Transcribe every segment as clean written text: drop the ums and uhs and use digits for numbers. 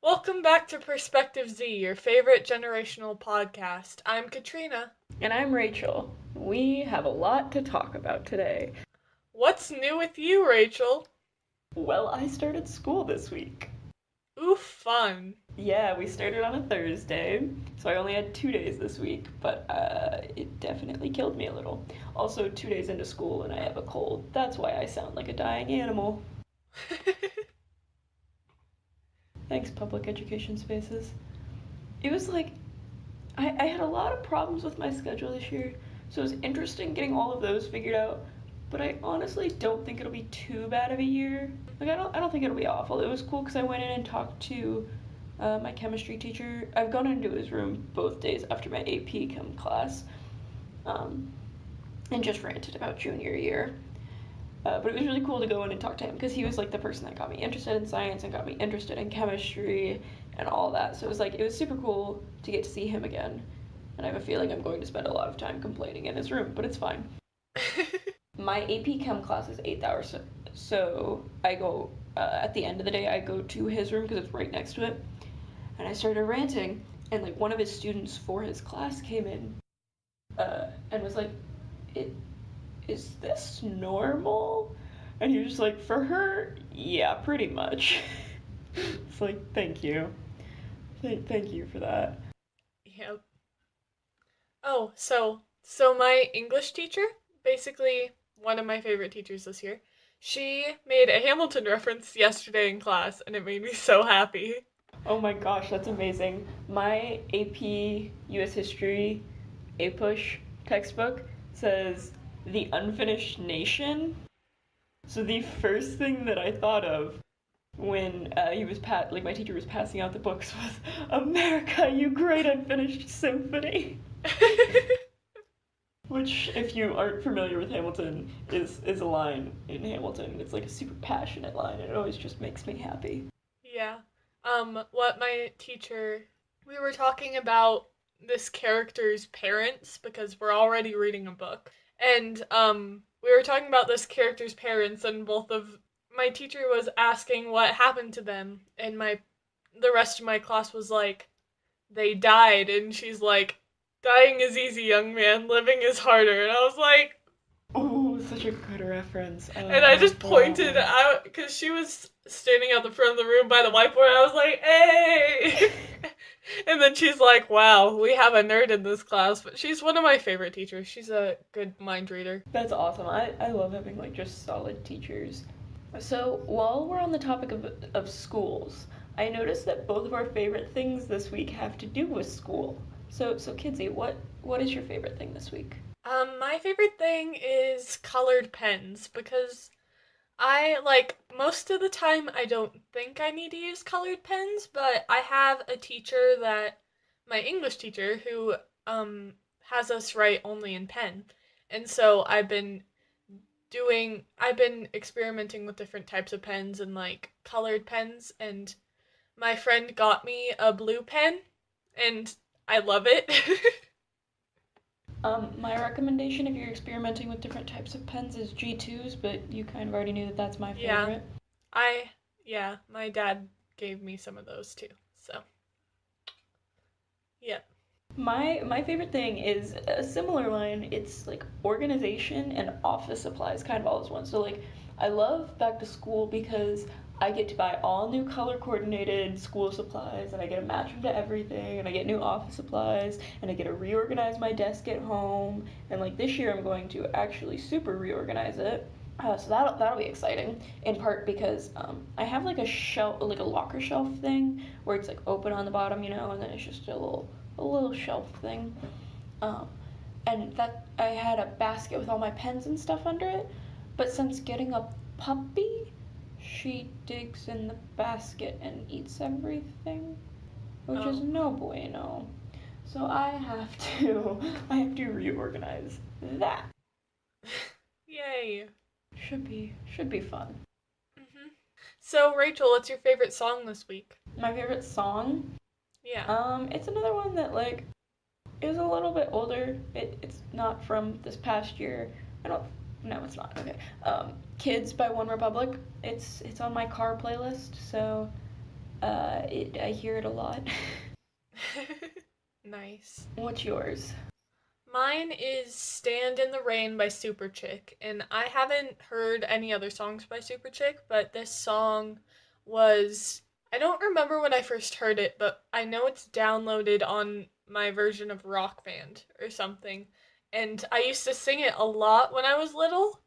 Welcome back to Perspective Z, your favorite generational podcast. I'm Katrina. And I'm Rachel. We have a lot to talk about today. What's new with you, Rachel? Well, I started school this week. Ooh, fun. Yeah, we started on a Thursday, so I only had 2 days this week, but it definitely killed me a little. Also, 2 days into school and I have a cold. That's why I sound like a dying animal. Thanks, public education spaces. It was like, I had a lot of problems with my schedule this year, so it was interesting getting all of those figured out. But I honestly don't think it'll be too bad of a year. Like I don't think it'll be awful. It was cool because I went in and talked to my chemistry teacher. I've gone into his room both days after my AP Chem class, um, and just ranted about junior year. But it was really cool to go in and talk to him because he was like the person that got me interested in science and got me interested in chemistry and all that. So it was super cool to get to see him again. And I have a feeling I'm going to spend a lot of time complaining in his room, but it's fine. My AP Chem class is 8 hours, so I go at the end of the day. I go to his room because it's right next to it, and I started ranting. And like one of his students for his class came in and was like, Is this normal?" And he was just like, "For her, yeah, pretty much." It's like, thank you, thank you for that. Yep. Oh, so my English teacher, basically one of my favorite teachers this year, she made a Hamilton reference yesterday in class, and it made me so happy. Oh my gosh, that's amazing. My AP US History A Push textbook says the unfinished nation. So the first thing that I thought of when my teacher was passing out the books was America, you great unfinished symphony. Which, if you aren't familiar with Hamilton, is a line in Hamilton. It's like a super passionate line, and it always just makes me happy. Yeah. What my teacher, we were talking about this character's parents because we're already reading a book. And we were talking about this character's parents, and both of my teacher was asking what happened to them, and the rest of my class was like, they died, and she's like, dying is easy, young man, living is harder. And I was like, Oh, such a good reference. and I I just love that pointed one. out because she was standing at the front of the room by the whiteboard. I was like, "Hey!" And then she's like, "Wow, we have a nerd in this class." But she's one of my favorite teachers. She's a good mind reader. That's awesome. I love having like just solid teachers. So while we're on the topic of schools, I noticed that both of our favorite things this week have to do with school. So Kidsy, what is your favorite thing this week? My favorite thing is colored pens because I like most of the time I don't think I need to use colored pens, but I have a teacher that my English teacher who has us write only in pen. And so I've been experimenting with different types of pens and like colored pens, and my friend got me a blue pen and I love it. My recommendation if you're experimenting with different types of pens is G2s, but you kind of already knew that that's my Yeah. favorite. Yeah, my dad gave me some of those too. So, yeah. My favorite thing is a similar line. It's like organization and office supplies, kind of all as one. So like, I love back to school because I get to buy all new color coordinated school supplies, and I get to match them to everything, and I get new office supplies, and I get to reorganize my desk at home. And like this year, I'm going to actually super reorganize it. So that'll be exciting. In part because I have like a shelf, like a locker shelf thing, where it's like open on the bottom, and then it's just a little shelf thing. Um, and that I had a basket with all my pens and stuff under it. But since getting a puppy, she digs in the basket and eats everything, which is Oh. no bueno. So I have to reorganize that. Yay. Should be fun. Mhm. So, Rachel, what's your favorite song this week? My favorite song, Yeah. it's another one that like is a little bit older. It's not from this past year. I don't. No, it's not. Okay. Kids by OneRepublic. It's on my car playlist. So I hear it a lot. Nice. What's yours? Mine is Stand in the Rain by Superchick, and I haven't heard any other songs by Superchick, but this song was. I don't remember when I first heard it, but I know it's downloaded on my version of Rock Band or something. And I used to sing it a lot when I was little,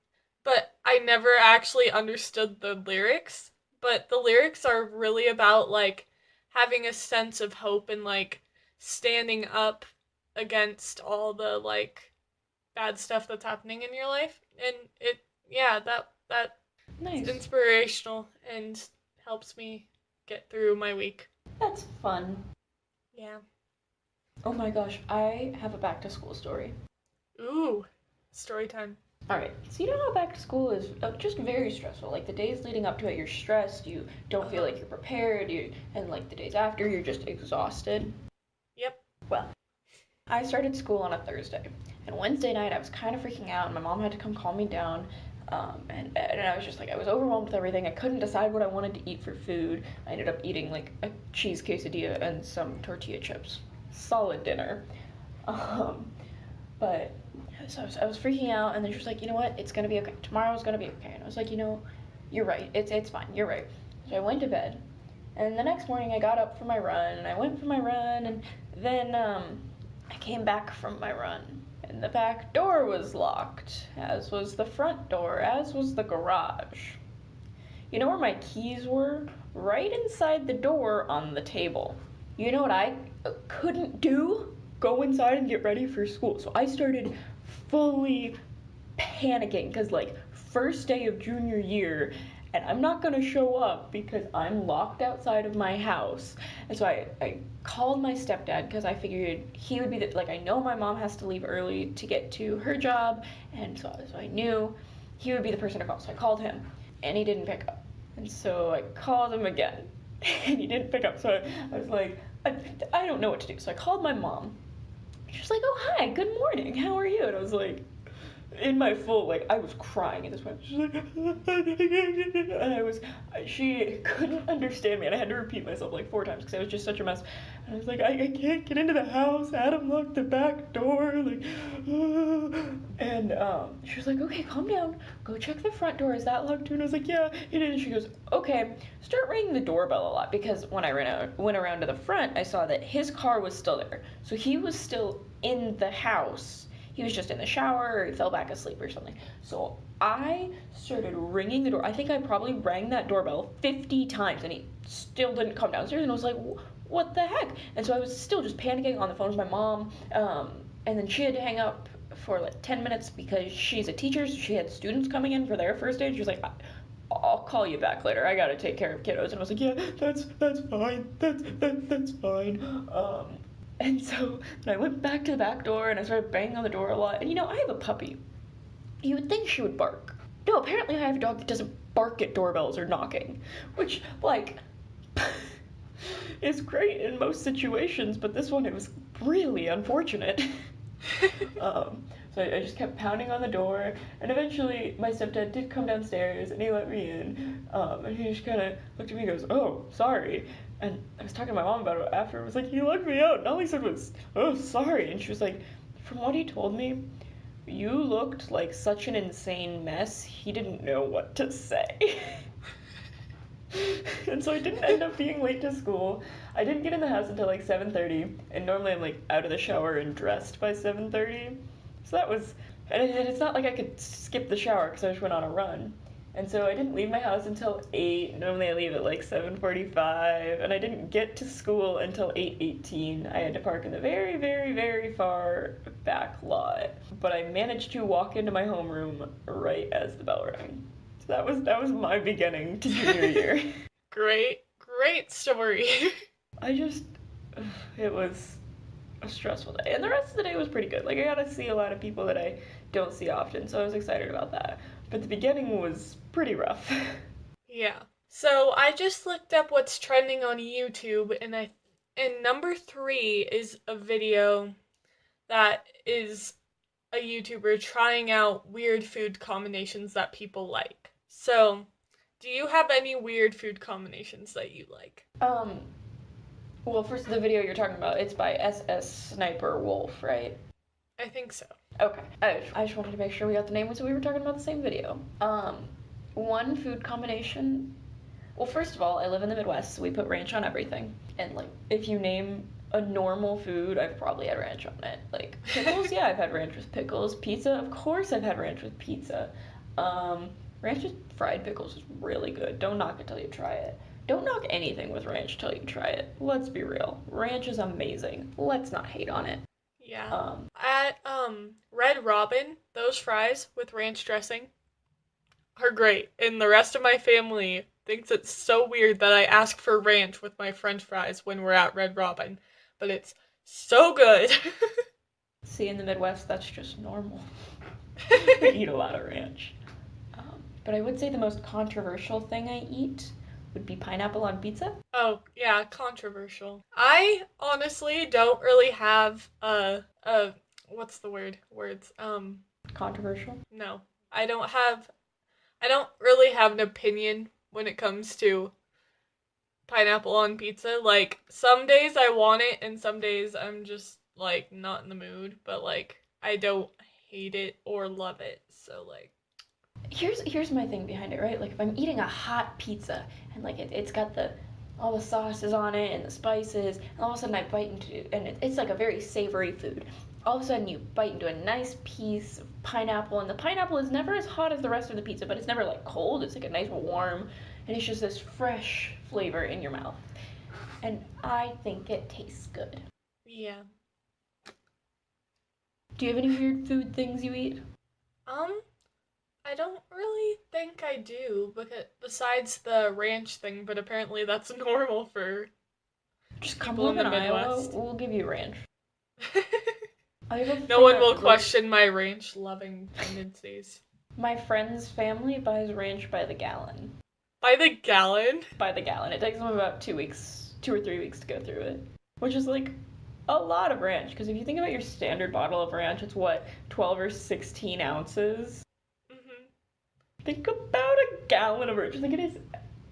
but I never actually understood the lyrics. But the lyrics are really about like having a sense of hope and like standing up against all the like bad stuff that's happening in your life, and it yeah that's Nice. inspirational and helps me get through my week. That's fun. Yeah. Oh my gosh, I have a back to school story. Ooh, story time. Alright, so you know how back to school is just very stressful. Like the days leading up to it, you're stressed, you don't feel Uh-huh. like you're prepared, and like the days after, you're just exhausted. Yep. Well, I started school on a Thursday, and Wednesday night I was kind of freaking out, and my mom had to come calm me down. And I was just like, I was overwhelmed with everything. I couldn't decide what I wanted to eat for food. I ended up eating like a cheese quesadilla and some tortilla chips. Solid dinner. Um, but so I was freaking out, and then she was like, you know what? It's gonna be okay. Tomorrow's gonna be okay. And I was like, you're right. It's fine. You're right. So I went to bed, and the next morning I got up for my run, and I went for my run, and then I came back from my run, and the back door was locked, as was the front door, as was the garage. You know where my keys were? Right inside the door on the table. You know what I couldn't do? Go inside and get ready for school. So I started fully panicking because, like, first day of junior year, and I'm not gonna show up because I'm locked outside of my house. And so I called my stepdad because I figured he would be the, like, I know my mom has to leave early to get to her job, and so I knew he would be the person to call. So I called him, and he didn't pick up. And so I called him again, and he didn't pick up. So I was like, I don't know what to do. So I called my mom. She was like, "Oh, hi, good morning. How are you?" And I was like, in my full, like, I was crying at this point. She's like, and she couldn't understand me, and I had to repeat myself like 4 times because I was just such a mess. And I was like, I can't get into the house. Adam locked the back door, like, and she was like, okay, calm down. Go check the front door. Is that locked too? And I was like, yeah, it is. And she goes, okay, start ringing the doorbell a lot because when I went around to the front, I saw that his car was still there, so he was still in the house. He was just in the shower or he fell back asleep or something. So I started ringing the door. I think I probably rang that doorbell 50 times and he still didn't come downstairs. And I was like, what the heck? And so I was still just panicking on the phone with my mom. And then she had to hang up for like 10 minutes because she's a teacher. So she had students coming in for their first day. She was like, I'll call you back later. I gotta take care of kiddos. And I was like, yeah, that's fine. That's fine. And so I went back to the back door and I started banging on the door a lot. And I have a puppy. You would think she would bark. No, apparently I have a dog that doesn't bark at doorbells or knocking, which, like, is great in most situations, but this one, it was really unfortunate. So I just kept pounding on the door, and eventually my stepdad did come downstairs and he let me in. And he just kind of looked at me and goes, "Oh, sorry." And I was talking to my mom about it after. I was like, "You let me out." And all he said was, "Oh, sorry." And she was like, "From what he told me, you looked like such an insane mess, he didn't know what to say." And so I didn't end up being late to school. I didn't get in the house until like 7:30, and normally I'm like out of the shower and dressed by 7:30. So that was, and it's not like I could skip the shower because I just went on a run. And so I didn't leave my house until 8. Normally I leave at like 7:45, and I didn't get to school until 8:18. I had to park in the very, very, very far back lot. But I managed to walk into my homeroom right as the bell rang. So that was my beginning to junior year. Great story. I just it was a stressful day. And the rest of the day was pretty good. Like I got to see a lot of people that I don't see often, so I was excited about that. But the beginning was pretty rough. Yeah. So I just looked up what's trending on YouTube, and number 3 is a video that is a YouTuber trying out weird food combinations that people like. So Do you have any weird food combinations that you like? Um, well, first, the video you're talking about, it's by SS Sniper Wolf, right? I think so. Okay. I just wanted to make sure we got the name so we were talking about the same video. One food combination. Well, first of all, I live in the Midwest, so we put ranch on everything. And, like, if you name a normal food, I've probably had ranch on it. Like, pickles, yeah, I've had ranch with pickles. Pizza, of course I've had ranch with pizza. Ranch with fried pickles is really good. Don't knock it till you try it. Don't knock anything with ranch till you try it. Let's be real. Ranch is amazing. Let's not hate on it. Yeah. Um, At Red Robin, those fries with ranch dressing are great. And the rest of my family thinks it's so weird that I ask for ranch with my french fries when we're at Red Robin. But it's so good. See, in the Midwest, that's just normal. We eat a lot of ranch. But I would say the most controversial thing I eat would be pineapple on pizza. Oh, yeah, controversial. I honestly don't really have what's the word? Words. Controversial? No. I don't have I don't really have an opinion when it comes to pineapple on pizza. Like some days I want it and some days I'm just like not in the mood, but like I don't hate it or love it. So like Here's my thing behind it, right? Like if I'm eating a hot pizza and like it's got the all the sauces on it and the spices, and all of a sudden I bite into and it's like a very savory food. All of a sudden you bite into a nice piece of pineapple, and the pineapple is never as hot as the rest of the pizza, but it's never like cold. It's like a nice warm, and it's just this fresh flavor in your mouth. And I think it tastes good. yeah. Do you have any weird food things you eat? Um I don't really think I do because besides the ranch thing, but apparently that's normal for Just come people live in the in Iowa, Midwest. we'll give you ranch. I have a No one friend. will question my ranch loving tendencies. My friend's family buys ranch by the gallon. By the gallon? By the gallon. It takes them about 2 weeks, 2 or 3 weeks to go through it. Which is like a lot of ranch. Because if you think about your standard bottle of ranch, it's what, 12 or 16 ounces? Mm-hmm. Think about a gallon of ranch. Like it is.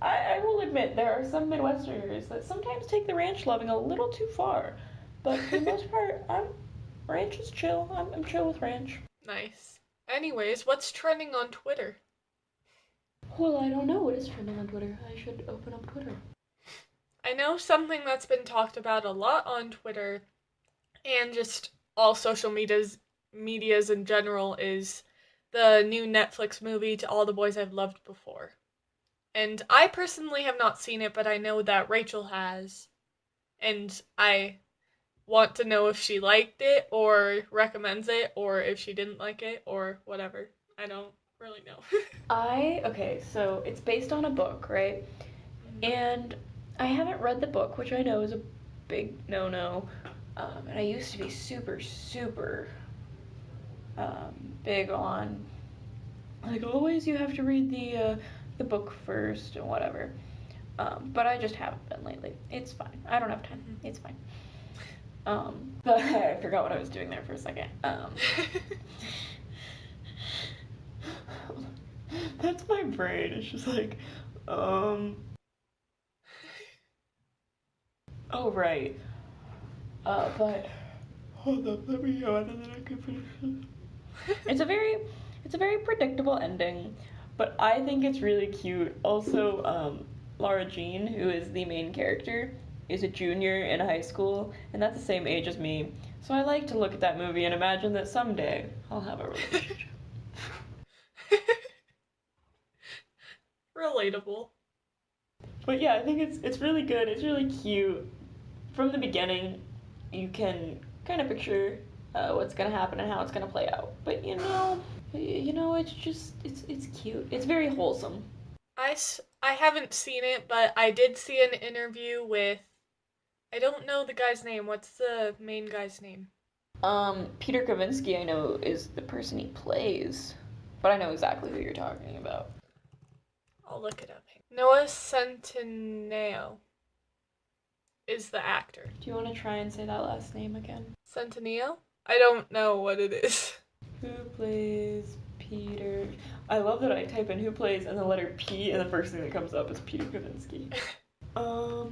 I will admit, there are some Midwesterners that sometimes take the ranch loving a little too far. But for the most part, ranch is chill. I'm chill with ranch. Nice. Anyways, what's trending on Twitter? Well, I don't know what is trending on Twitter. I should open up Twitter. I know something that's been talked about a lot on Twitter and just all social medias in general is the new Netflix movie To All the Boys I've Loved Before. And I personally have not seen it, but I know that Rachel has. And I want to know if she liked it or recommends it or if she didn't like it or whatever. I don't really know. Okay, so it's based on a book, right? And I haven't read the book, which I know is a big no-no. And I used to be super, super big on like always you have to read the book first and whatever. But I just haven't been lately. It's fine. I don't have time. It's fine. But I forgot what I was doing there for a second. That's my brain. It's just like, oh right. But hold up, let me yawn and then I can finish. It's a very predictable ending, but I think it's really cute. Also, Laura Jean, who is the main character, is a junior in high school, and that's the same age as me. So I like to look at that movie and imagine that someday I'll have a relationship. Relatable. But yeah, I think it's really good. It's really cute. From the beginning, you can kind of picture what's gonna happen and how it's gonna play out. But it's just it's cute. It's very wholesome. I haven't seen it, but I did see an interview with. I don't know the guy's name. What's the main guy's name? Peter Kavinsky, I know, is the person he plays, but I know exactly who you're talking about. I'll look it up. Noah Centineo is the actor. Do you want to try and say that last name again? Centineo? I don't know what it is. Who plays Peter. I love that I type in who plays and the letter P, and the first thing that comes up is Peter Kavinsky. No.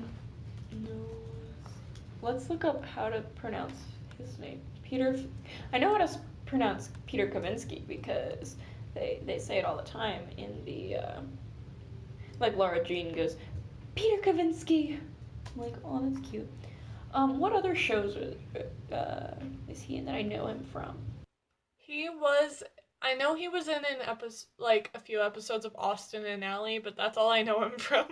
Let's look up how to pronounce his name. Peter. I know how to pronounce Peter Kavinsky because they say it all the time in the like Laura Jean goes, Peter Kavinsky. I'm like, oh, that's cute. What other shows is he in that I know him from? I know he was in an episode, like a few episodes of Austin and Ally, but that's all I know him from.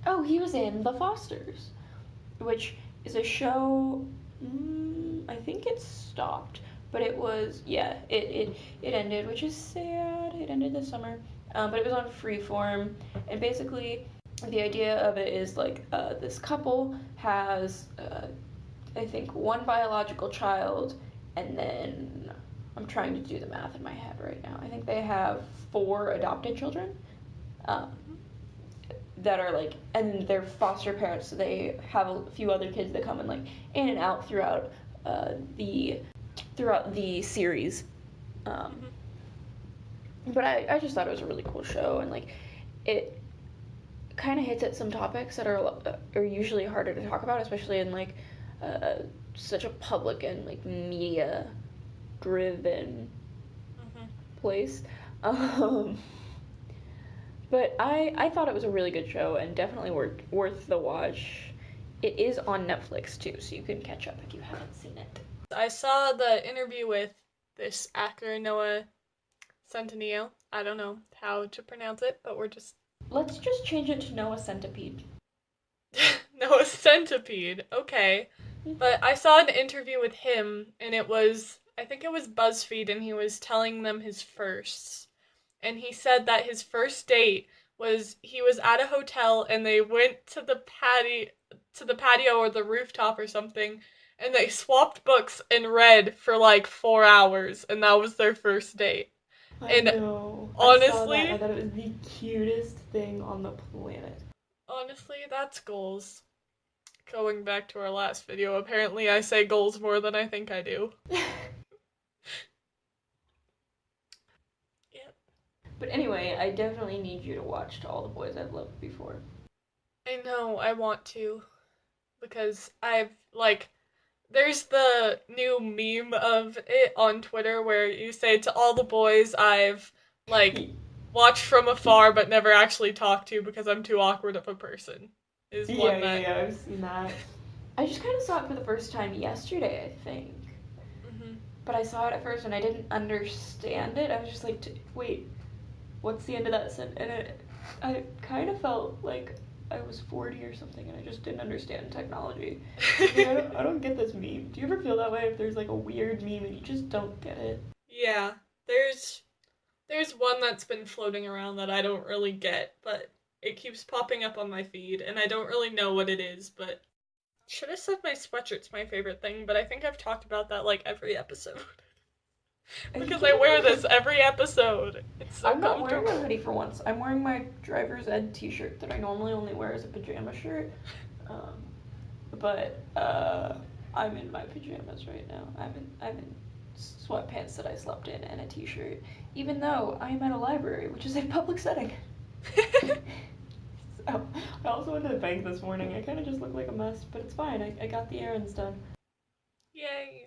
Oh, he was in The Fosters, which is a show. I think it stopped, but it was it ended, which is sad. It ended this summer, but it was on Freeform, and basically the idea of it is like this couple has I think one biological child, and then I'm trying to do the math in my head right now. I think they have 4 adopted children. Um, that are like, and they're foster parents, so they have a few other kids that come in like in and out uh, the throughout the series. Um, but I just thought it was a really cool show, and like it kind of hits at some topics that are usually harder to talk about, especially in like uh, such a public and like media driven place. Um, But I thought it was a really good show and definitely worth the watch. It is on Netflix too, so you can catch up if you haven't seen it. I saw the interview with this actor, Noah Centineo. I don't know how to pronounce it, but Let's just change it to Noah Centipede. Noah Centipede. Okay. But I saw an interview with him, and I think it was Buzzfeed, and he was telling them his firsts. And he said that his first date was he was at a hotel and they went to the patio or the rooftop or something, and they swapped books and read for like 4 hours, and that was their first date. I And know. I saw that. I honestly, thought it was the cutest thing on the planet. honestly, that's goals. Going back to our last video, apparently I say goals more than I think I do. Yep. But anyway, I definitely need you to watch To All the Boys I've Loved Before. I know I want to because there's the new meme of it on Twitter where you say to all the boys I've like watched from afar but never actually talked to because I'm too awkward of a person. Is one that I've seen that. I just kind of saw it for the first time yesterday, I think. Mhm. But I saw it at first and I didn't understand it. I was just like, wait, what's the end of that sentence? And I kind of felt like I was 40 or something and I just didn't understand technology. I don't get this meme. Do you ever feel that way if there's like a weird meme and you just don't get it? Yeah, there's one that's been floating around that I don't really get, but it keeps popping up on my feed and I don't really know what it is, but should have said my sweatshirt's my favorite thing, but I think I've talked about that like every episode. Because I wear this every episode. It's so I'm not wearing a comfortable. hoodie for once. I'm wearing my driver's ed t-shirt that I normally only wear as a pajama shirt. Um, but I'm in my pajamas right now. I'm in sweatpants that I slept in and a t-shirt, even though I'm at a library, which is a public setting. So, I also went to the bank this morning. I kind of just look like a mess, but it's fine. I got the errands done. Yay.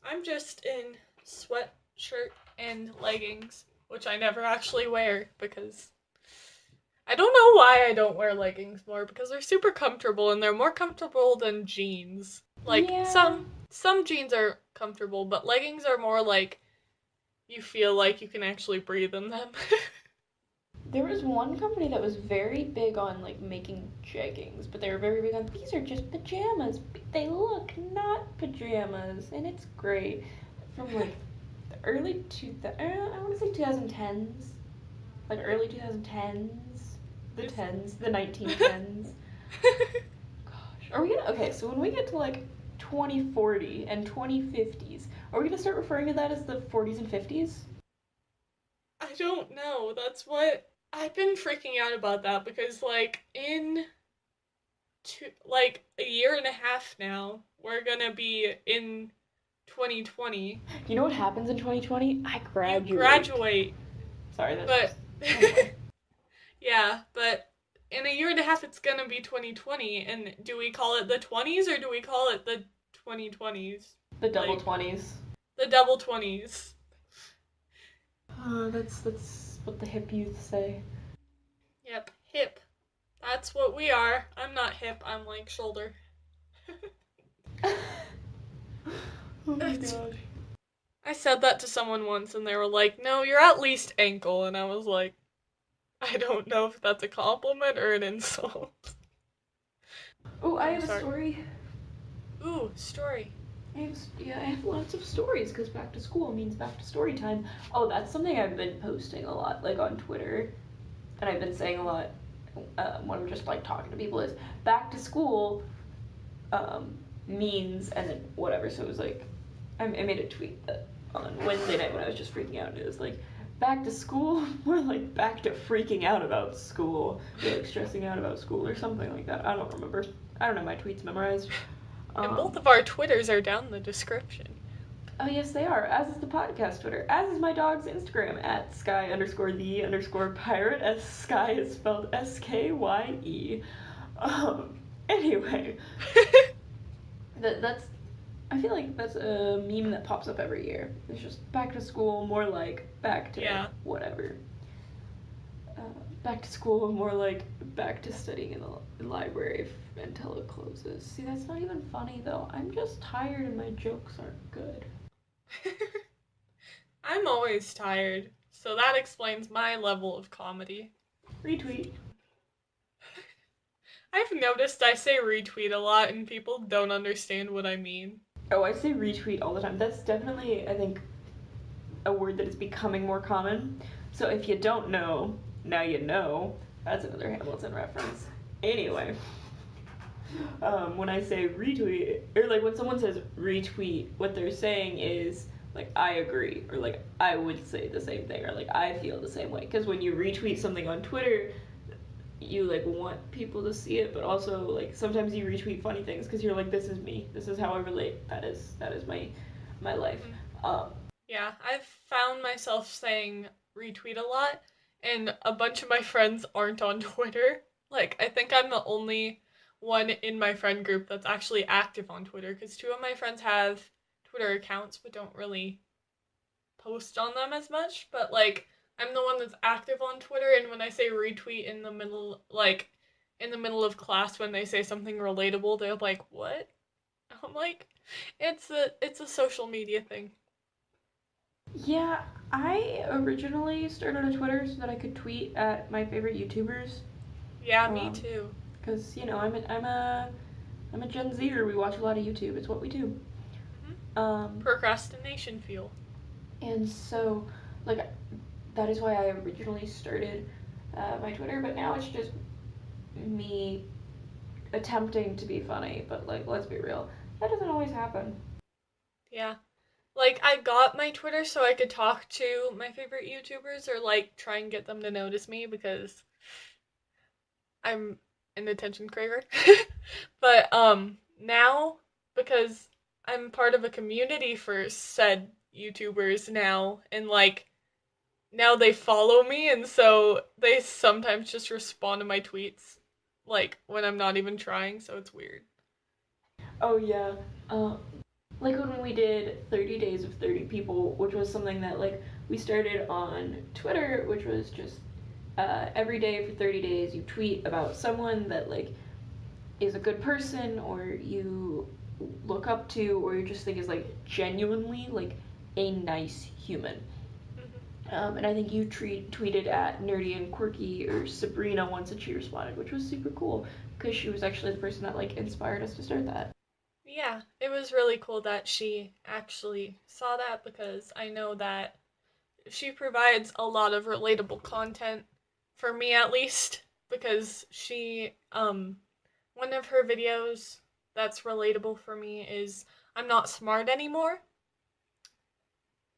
I'm just in sweatshirt and leggings, which I never actually wear because I don't know why I don't wear leggings more because they're super comfortable and they're more comfortable than jeans. Like Yeah. some jeans are comfortable, but leggings are more like you feel like you can actually breathe in them. There was one company that was very big on like making jeggings, but they were very big on these are just pajamas. They look not pajamas, and it's great. From like the early I want to say 2010s, like early 2010s, the 1910s. Gosh, are we gonna? Okay, so when we get to like 2040 and 2050s, are we gonna start referring to that as the 40s and 50s? I don't know. That's what I've been freaking out about that because like a year and a half now, we're gonna be in 2020. You know what happens in 2020? I You graduate. graduate, Sorry, that's but just. Anyway. yeah, but in a year and a half it's gonna be 2020. And do we call it the 20s or do we call it the 2020s? The double Like 20s. the double 20s. That's what the hip youth say. Yep, hip. That's what we are. I'm not hip. I'm like shoulder. Oh my gosh. I said that to someone once and they were like, "No, you're at least ankle." And I was like, "I don't know if that's a compliment or an insult." Oh, I I'm have a sorry. story. Ooh, story. I have lots of stories because back to school means back to story time. Oh, that's something I've been posting a lot, like on Twitter, and I've been saying a lot when I'm just like talking to people is back to school means and then whatever. So it was like I made a tweet that on Wednesday night when I was just freaking out. And it was like back to school, more like back to freaking out about school, or like stressing out about school or something like that. I don't remember. I don't have my tweets memorized. And both Um, of our Twitters are down in the description. oh yes, they are. As is the podcast Twitter. As is my dog's Instagram at sky underscore the underscore pirate. As sky is spelled SKYE. Anyway, that's I feel like that's a meme that pops up every year. It's just back to school, more like back to Yeah. whatever. Uh, Back to school, more like back to studying in the library until it closes. See, that's not even funny though. I'm just tired and my jokes aren't good. I'm always tired, so that explains my level of comedy. Retweet. I've noticed I say retweet a lot and people don't understand what I mean. Oh, I say retweet all the time. That's definitely, I think, a word that is becoming more common. So if you don't know, now you know. That's another Hamilton reference. Anyway, when I say retweet, or like when someone says retweet, what they're saying is like I agree, or like I would say the same thing, or like I feel the same way. Because when you retweet something on Twitter, you like want people to see it, but also like sometimes you retweet funny things because you're like, this is me, this is how I relate. That is my life. Mm-hmm. Um, Yeah, I've found myself saying retweet a lot, and a bunch of my friends aren't on Twitter. Like, I think I'm the only one in my friend group that's actually active on Twitter, because two of my friends have Twitter accounts but don't really post on them as much. But, like, I'm the one that's active on Twitter, and when I say retweet in the middle, like, in the middle of class when they say something relatable, they're like, "What?" I'm like, it's a social media thing. Yeah, I originally started a Twitter so that I could tweet at my favorite YouTubers. Yeah, me too. Because you know I'm a Gen Zer. We watch a lot of YouTube. It's what we do. Hmm. Um, Procrastination fuel. and so like that is why I originally started my Twitter. But now it's just me attempting to be funny. But like, let's be real, that doesn't always happen. Yeah. Like, I got my Twitter so I could talk to my favorite YouTubers or, like, try and get them to notice me because I'm an attention craver. But, now, because I'm part of a community for said YouTubers now, and, like, now they follow me, and so they sometimes just respond to my tweets, like, when I'm not even trying, so it's weird. Oh yeah. Uh, like when we did 30 days of 30 people, which was something that like we started on Twitter, which was just every day for 30 days you tweet about someone that like is a good person or you look up to or you just think is like genuinely like a nice human. Hmm. And I think you tweeted at Nerdy and Quirky or Sabrina once and she responded, which was super cool because she was actually the person that like inspired us to start that. Yeah, it was really cool that she actually saw that because I know that she provides a lot of relatable content for me at least because one of her videos that's relatable for me is I'm not smart anymore,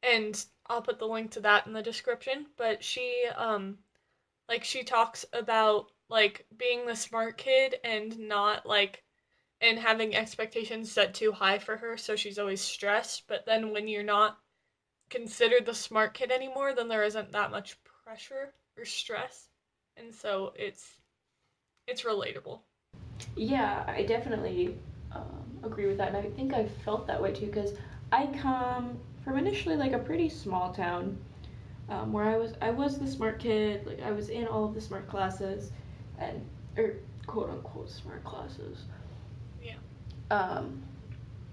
and I'll put the link to that in the description, but she talks about like being the smart kid and not like and having expectations set too high for her, so she's always stressed. But then when you're not considered the smart kid anymore, then there isn't that much pressure or stress, and so it's relatable. Yeah, I definitely agree with that, and I think I felt that way too because I come from initially like a pretty small town where I was the smart kid, like I was in all of the smart classes, and or quote unquote smart classes. Yeah. Um,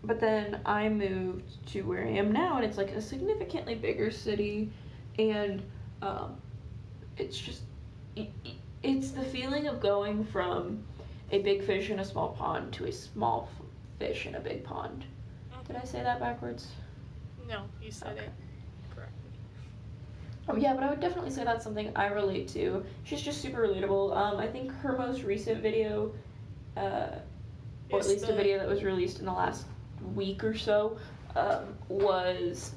but then I moved to where I am now, and it's like a significantly bigger city, and um, it's just it's the feeling of going from a big fish in a small pond to a small fish in a big pond. Did I Mhm. say that backwards? No, you said Okay. it correctly. Oh yeah, but I would definitely say that's something I relate to. She's just super relatable. I think her most recent video, uh, or at Is least a the video that was released in the last week or so, was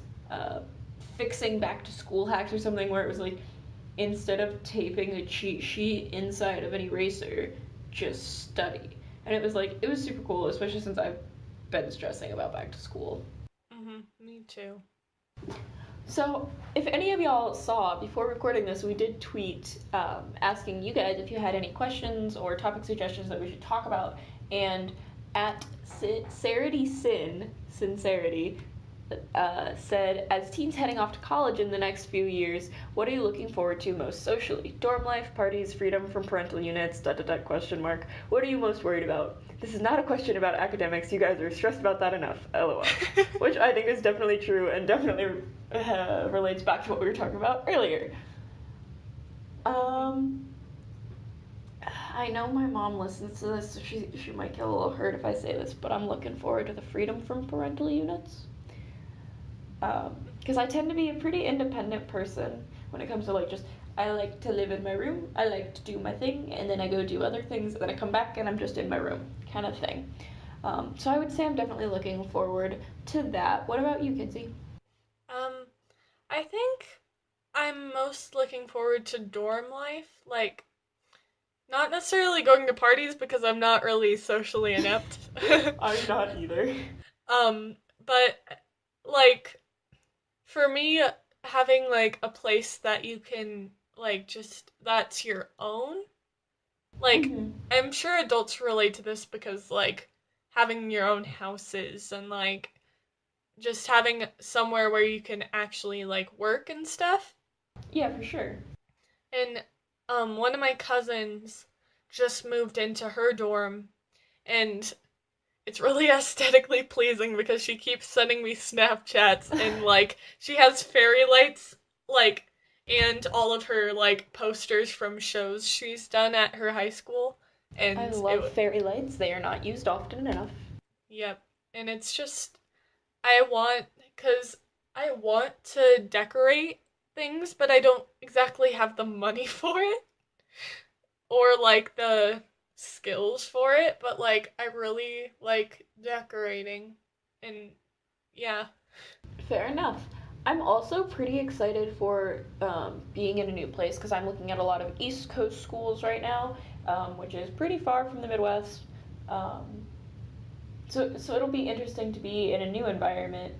fixing back to school hacks or something where it was like instead of taping a cheat sheet inside of an eraser, just study. And it was super cool, especially since I've been stressing about back to school. Me too. So, if any of y'all saw before recording this, we did tweet asking you guys if you had any questions or topic suggestions that we should talk about. And at Sincerity, said, as teens heading off to college in the next few years, what are you looking forward to most socially? Dorm life, parties, freedom from parental units, dot dot dot question mark. What are you most worried about? This is not a question about academics. You guys are stressed about that enough. LOL. Which I think is definitely true and definitely relates back to what we were talking about earlier. Mhm. Um, I know my mom listens to this, so she might get a little hurt if I say this, but I'm looking forward to the freedom from parental units. Because I tend to be a pretty independent person when it comes to like just I like to live in my room, I like to do my thing, and then I go do other things, and then I come back and I'm just in my room, kind of thing. So I would say I'm definitely looking forward to that. What about you, Kinsey? Um, I think I'm most looking forward to dorm life. Like, not necessarily going to parties because I'm not really socially inept. I'm not either. um, but like for me, having like a place that you can like just that's your own. Like, Mm-hmm. I'm sure adults relate to this because like having your own houses and like just having somewhere where you can actually like work and stuff. Yeah, for sure. And one of my cousins just moved into her dorm, and it's really aesthetically pleasing because she keeps sending me Snapchats, and like she has fairy lights like and all of her like posters from shows she's done at her high school, I and love fairy lights. They are not used often enough. yep, and it's just I want cuz I want to decorate things, but I don't exactly have the money for it or like the skills for it, but like I really like decorating and yeah. Fair enough. I'm also pretty excited for being in a new place because I'm looking at a lot of East Coast schools right now, which is pretty far from the Midwest. Um, so it'll be interesting to be in a new environment.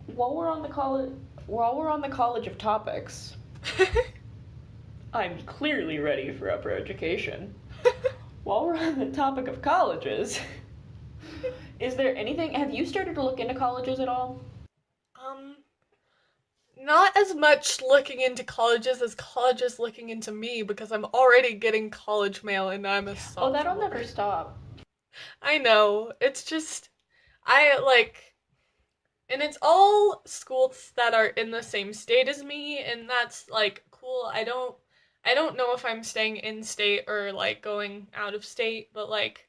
While we're on the college, while we're on the College of Topics, I'm clearly ready for upper education. While we're on the topic of colleges, is there anything? Have you started to look into colleges at all? um not as much looking into colleges as colleges looking into me because I'm already getting college mail and I'm a Oh, that'll sophomore. never stop. I know. It's just I like and it's all schools that are in the same state as me and that's like cool. I don't know if I'm staying in state or like going out of state, but like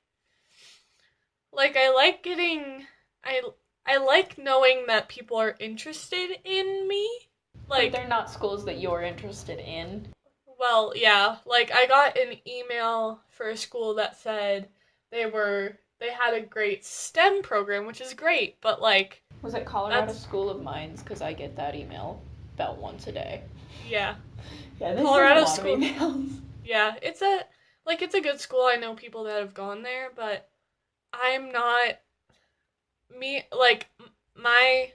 I like getting I I like knowing that people are interested in me. But Like, they're not schools that you're interested in. well, yeah, like I got an email for a school that said they had a great STEM program, which is great, but like Was it Colorado that's School of Mines? Because I get that email about once a day. yeah. Yeah, they send a Colorado lot of school emails. yeah, it's a like it's a good school. I know people that have gone there, but I'm not me like my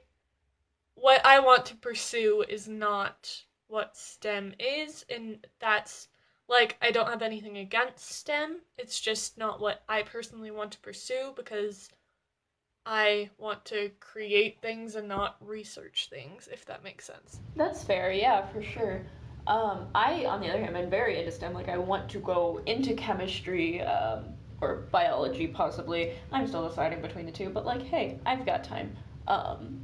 what I want to pursue is not what STEM is, and that's like I don't have anything against STEM. It's just not what I personally want to pursue because I want to create things and not research things, if that makes sense. That's fair, yeah, for sure. I, on the other hand, am very into STEM. Like, I want to go into chemistry or biology, possibly. I'm still deciding between the two, but like, hey, I've got time. Um,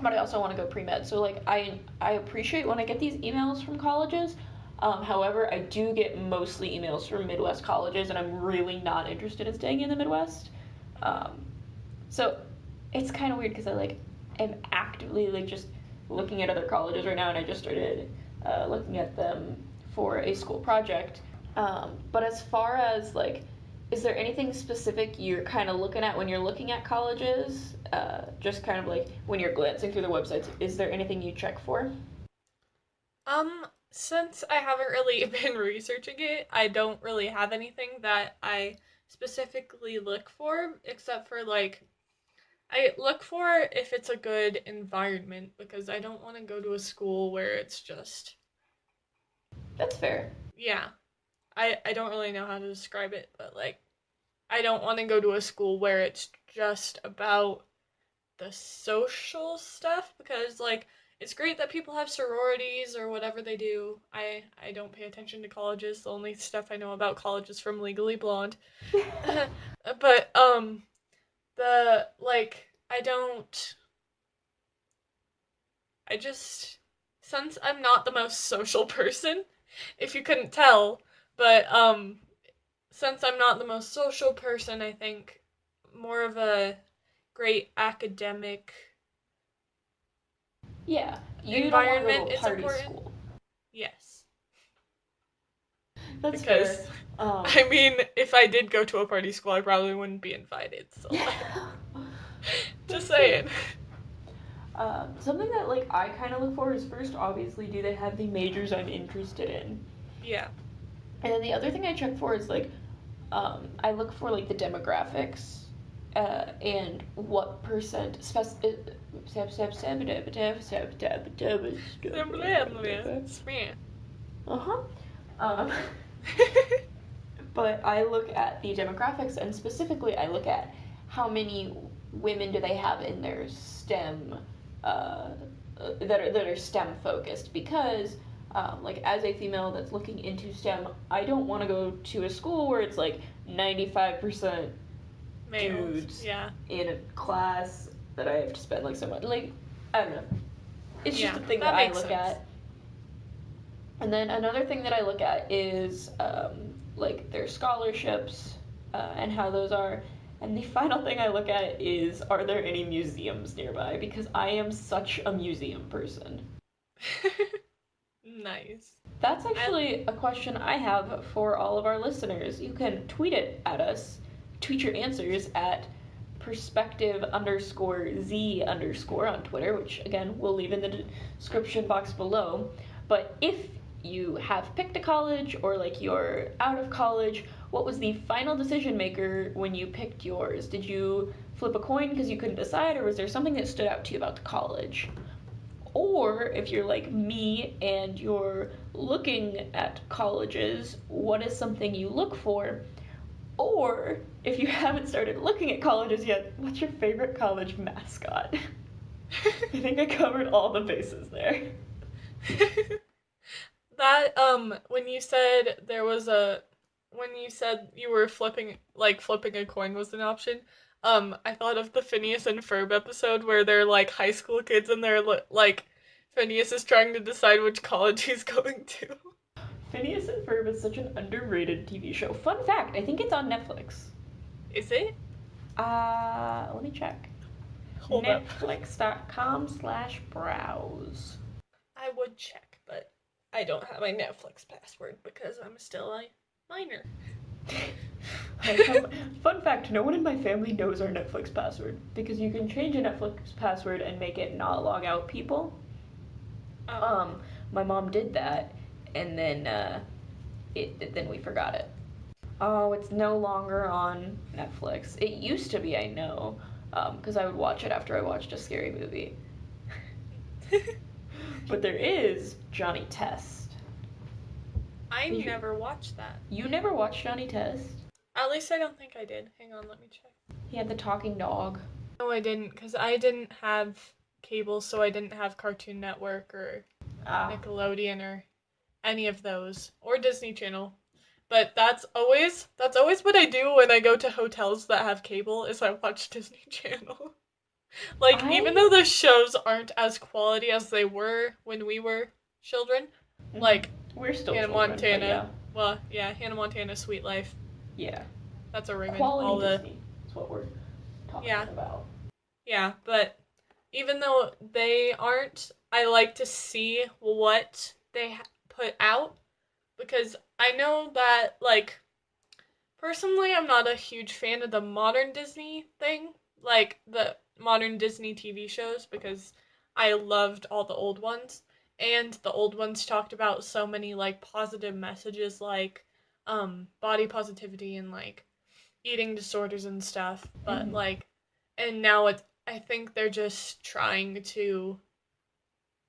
but I also want to go pre med. So like, I appreciate when I get these emails from colleges. However, I do get mostly emails from Midwest colleges, and I'm really not interested in staying in the Midwest. Mm-hmm. Um, so it's kind of weird because I like am actively like just looking at other colleges right now, and I just started looking at them for a school project. But as far as like, is there anything specific you're kind of looking at when you're looking at colleges? Just kind of like when you're glancing through the websites, is there anything you check for? Since I haven't really been researching it, I don't really have anything that I specifically look for, except for like I look for if it's a good environment because I don't want to go to a school where it's just That's fair. yeah. I don't really know how to describe it, but like I don't want to go to a school where it's just about the social stuff because like it's great that people have sororities or whatever they do. I don't pay attention to colleges. The only stuff I know about college is from Legally Blonde. But the like I just since I'm not the most social person, if you couldn't tell, but since I'm not the most social person, I think more of a great academic Yeah, you don't want to go environment to a is party important. school. Yes. That's fair. Because Um, I mean, if I did go to a party school, I probably wouldn't be invited. So like, just that's fair. saying. Something that like I kind of look for is first, obviously, do they have the majors I'm interested in? Yeah. And then the other thing I check for is like, I look for like the demographics, and what percent uh-huh. Um, but I look at the demographics, and specifically I look at how many women do they have in their STEM, that are STEM focused, because like as a female that's looking into STEM, I don't want to go to a school where it's like 95% Males. dudes Yeah. in a class that I have to spend like so much, like, I don't know. It's just Yeah. a thing that That I makes look sense. at. And then another thing that I look at is like their scholarships, and how those are. And the final thing I look at is, are there any museums nearby? Because I am such a museum person. Nice. That's I actually a question I have for all of our listeners. You can tweet it at us. Tweet your answers at perspective underscore z underscore on Twitter, which again we'll leave in the description box below. But if you have picked a college, or like you're out of college, what was the final decision maker when you picked yours? Did you flip a coin because you couldn't decide, or was there something that stood out to you about the college? Or if you're like me and you're looking at colleges, what is something you look for? Or if you haven't started looking at colleges yet, what's your favorite college mascot? I think I covered all the bases there. that when you said there was a when you said you were flipping a coin was an option, I thought of the Phineas and Ferb episode where they're like high school kids and they're like Phineas is trying to decide which college he's going to. Phineas and Ferb is such an underrated TV show. Fun fact, I think it's on Netflix. Is it? Let me check. Hold up. Netflix.com/browse. I would check, but I don't have my Netflix password because I'm still a minor. Fun fact, no one in my family knows our Netflix password, because you can change a Netflix password and make it not log out people. Oh. Um, my mom did that, and then then we forgot it. Oh, it's no longer on Netflix. It used to be, I know, because I would watch it after I watched a scary movie. But there is Johnny Test. I Did you never watched that. you never watched Johnny Test? At least I don't think I did. Hang on, let me check. He had the talking dog. No, I didn't, because I didn't have cable, so I didn't have Cartoon Network or Ah. Nickelodeon or any of those, or Disney Channel. But that's always what I do when I go to hotels that have cable is I watch Disney Channel. Like even I though the shows aren't as quality as they were when we were children, mhm. like We're still Hannah children, but Montana, yeah. well, yeah, Hannah Montana, Sweet Life, Yeah. that's a Raven. Quality All the Disney is what we're talking yeah, about. yeah, but even though they aren't, I like to see what they put out because I know that like personally, I'm not a huge fan of the modern Disney thing, like the modern Disney TV shows, because I loved all the old ones. And the old ones talked about so many like positive messages like body positivity and like eating disorders and stuff. But Mm-hmm. like and now it's I think they're just trying to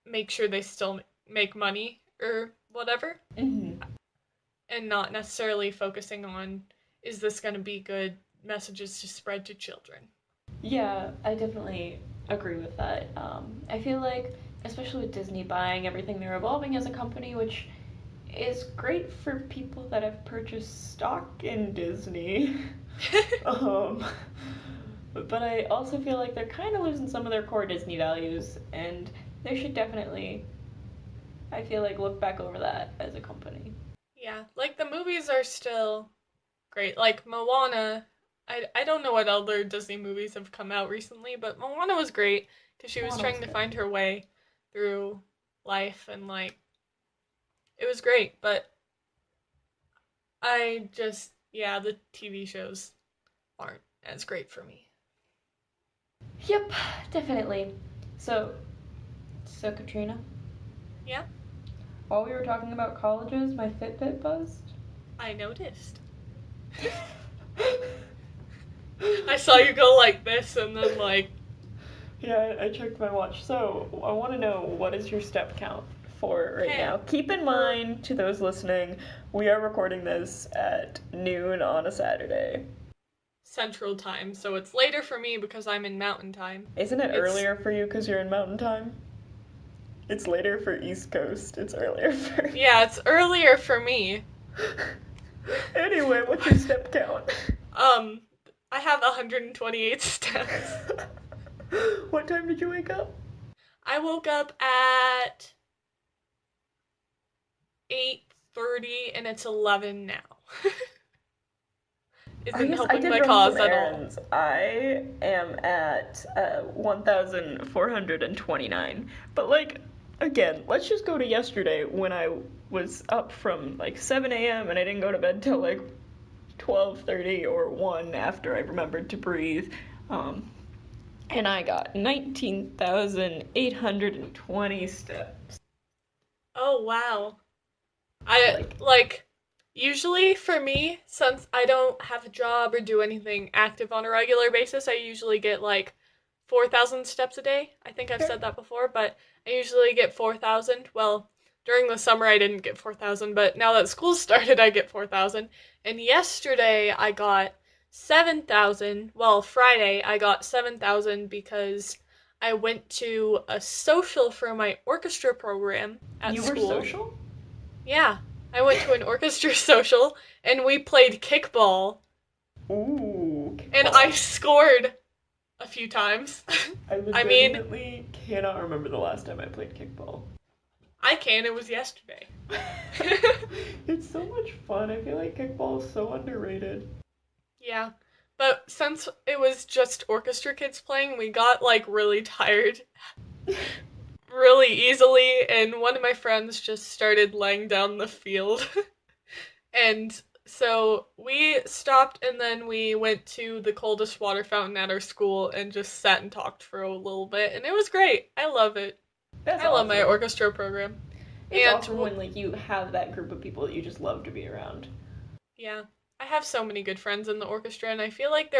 make sure they still make money or whatever Mm-hmm. and not necessarily focusing on is this going to be good messages to spread to children. Yeah, I definitely agree with that. I feel like, especially with Disney buying everything, they're evolving as a company, which is great for people that have purchased stock in Disney. um, but I also feel like they're kind of losing some of their core Disney values, and they should definitely, I feel like, look back over that as a company. Yeah, like the movies are still great. Like Moana, I don't know what other Disney movies have come out recently, but Moana was great because she was Moana was trying to good. find her way through life and like it was great, but I just yeah, the TV shows aren't as great for me. Yep, definitely. So, so Katrina, Yeah, while we were talking about colleges, my Fitbit buzzed. I noticed. I saw you go like this and then like Yeah, I checked my watch. So I want to know, what is your step count for right okay, now? Keep in for mind, to those listening, we are recording this at noon on a Saturday. Central Time, so it's later for me because I'm in Mountain Time. Isn't it It's earlier for you because you're in Mountain Time? It's later for East Coast. It's earlier for. yeah, it's earlier for me. Anyway, what's your step count? Um, I have 128 steps. What time did you wake up? I woke up at 8:30 and it's 11 now. I Isn't guess I helping did my run some cause at all. errands. I am at 1,429. But, like, again, let's just go to yesterday when I was up from like 7 a.m. and I didn't go to bed till like 12:30 or 1 after I remembered to breathe. Um, and I got 19,820 steps. Oh wow. I Like, like usually for me, since I don't have a job or do anything active on a regular basis, I usually get like 4,000 steps a day. I think I've fair. said that before, but I usually get 4,000. Well, during the summer I didn't get 4,000, but now that school started, I get 4,000. And yesterday I got 7,000. Well, Friday I got 7,000 because I went to a social for my orchestra program at You were school. social? Yeah, I went to an orchestra social and we played kickball Ooh, and I kickball. scored a few times. I I mean, legitimately cannot remember the last time I played kickball. I can. It was yesterday. It's so much fun. I feel like kickball is so underrated. Yeah. But since it was just orchestra kids playing, we got like really tired really easily and one of my friends just started laying down the field. And so we stopped and then we went to the coldest water fountain at our school and just sat and talked for a little bit and it was great. I love it. That's I love my awesome. orchestra program. It's And awesome when like you have that group of people that you just love to be around. yeah. I have so many good friends in the orchestra, and I feel like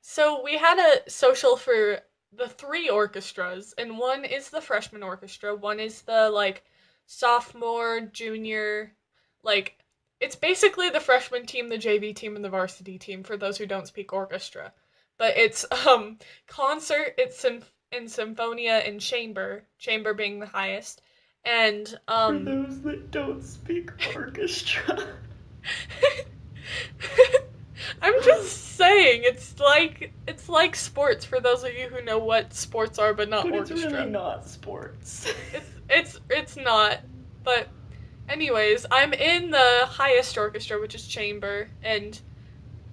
so we had a social for the three orchestras, and one is the freshman orchestra, one is the like sophomore, junior, like it's basically the freshman team, the JV team, and the varsity team for those who don't speak orchestra. But it's concert, in symphonia and chamber being the highest. And For those that don't speak orchestra. I'm just saying, it's like sports for those of you who know what sports are, but not But it's orchestra. really not sports. It's not. But anyways, I'm in the highest orchestra, which is chamber, and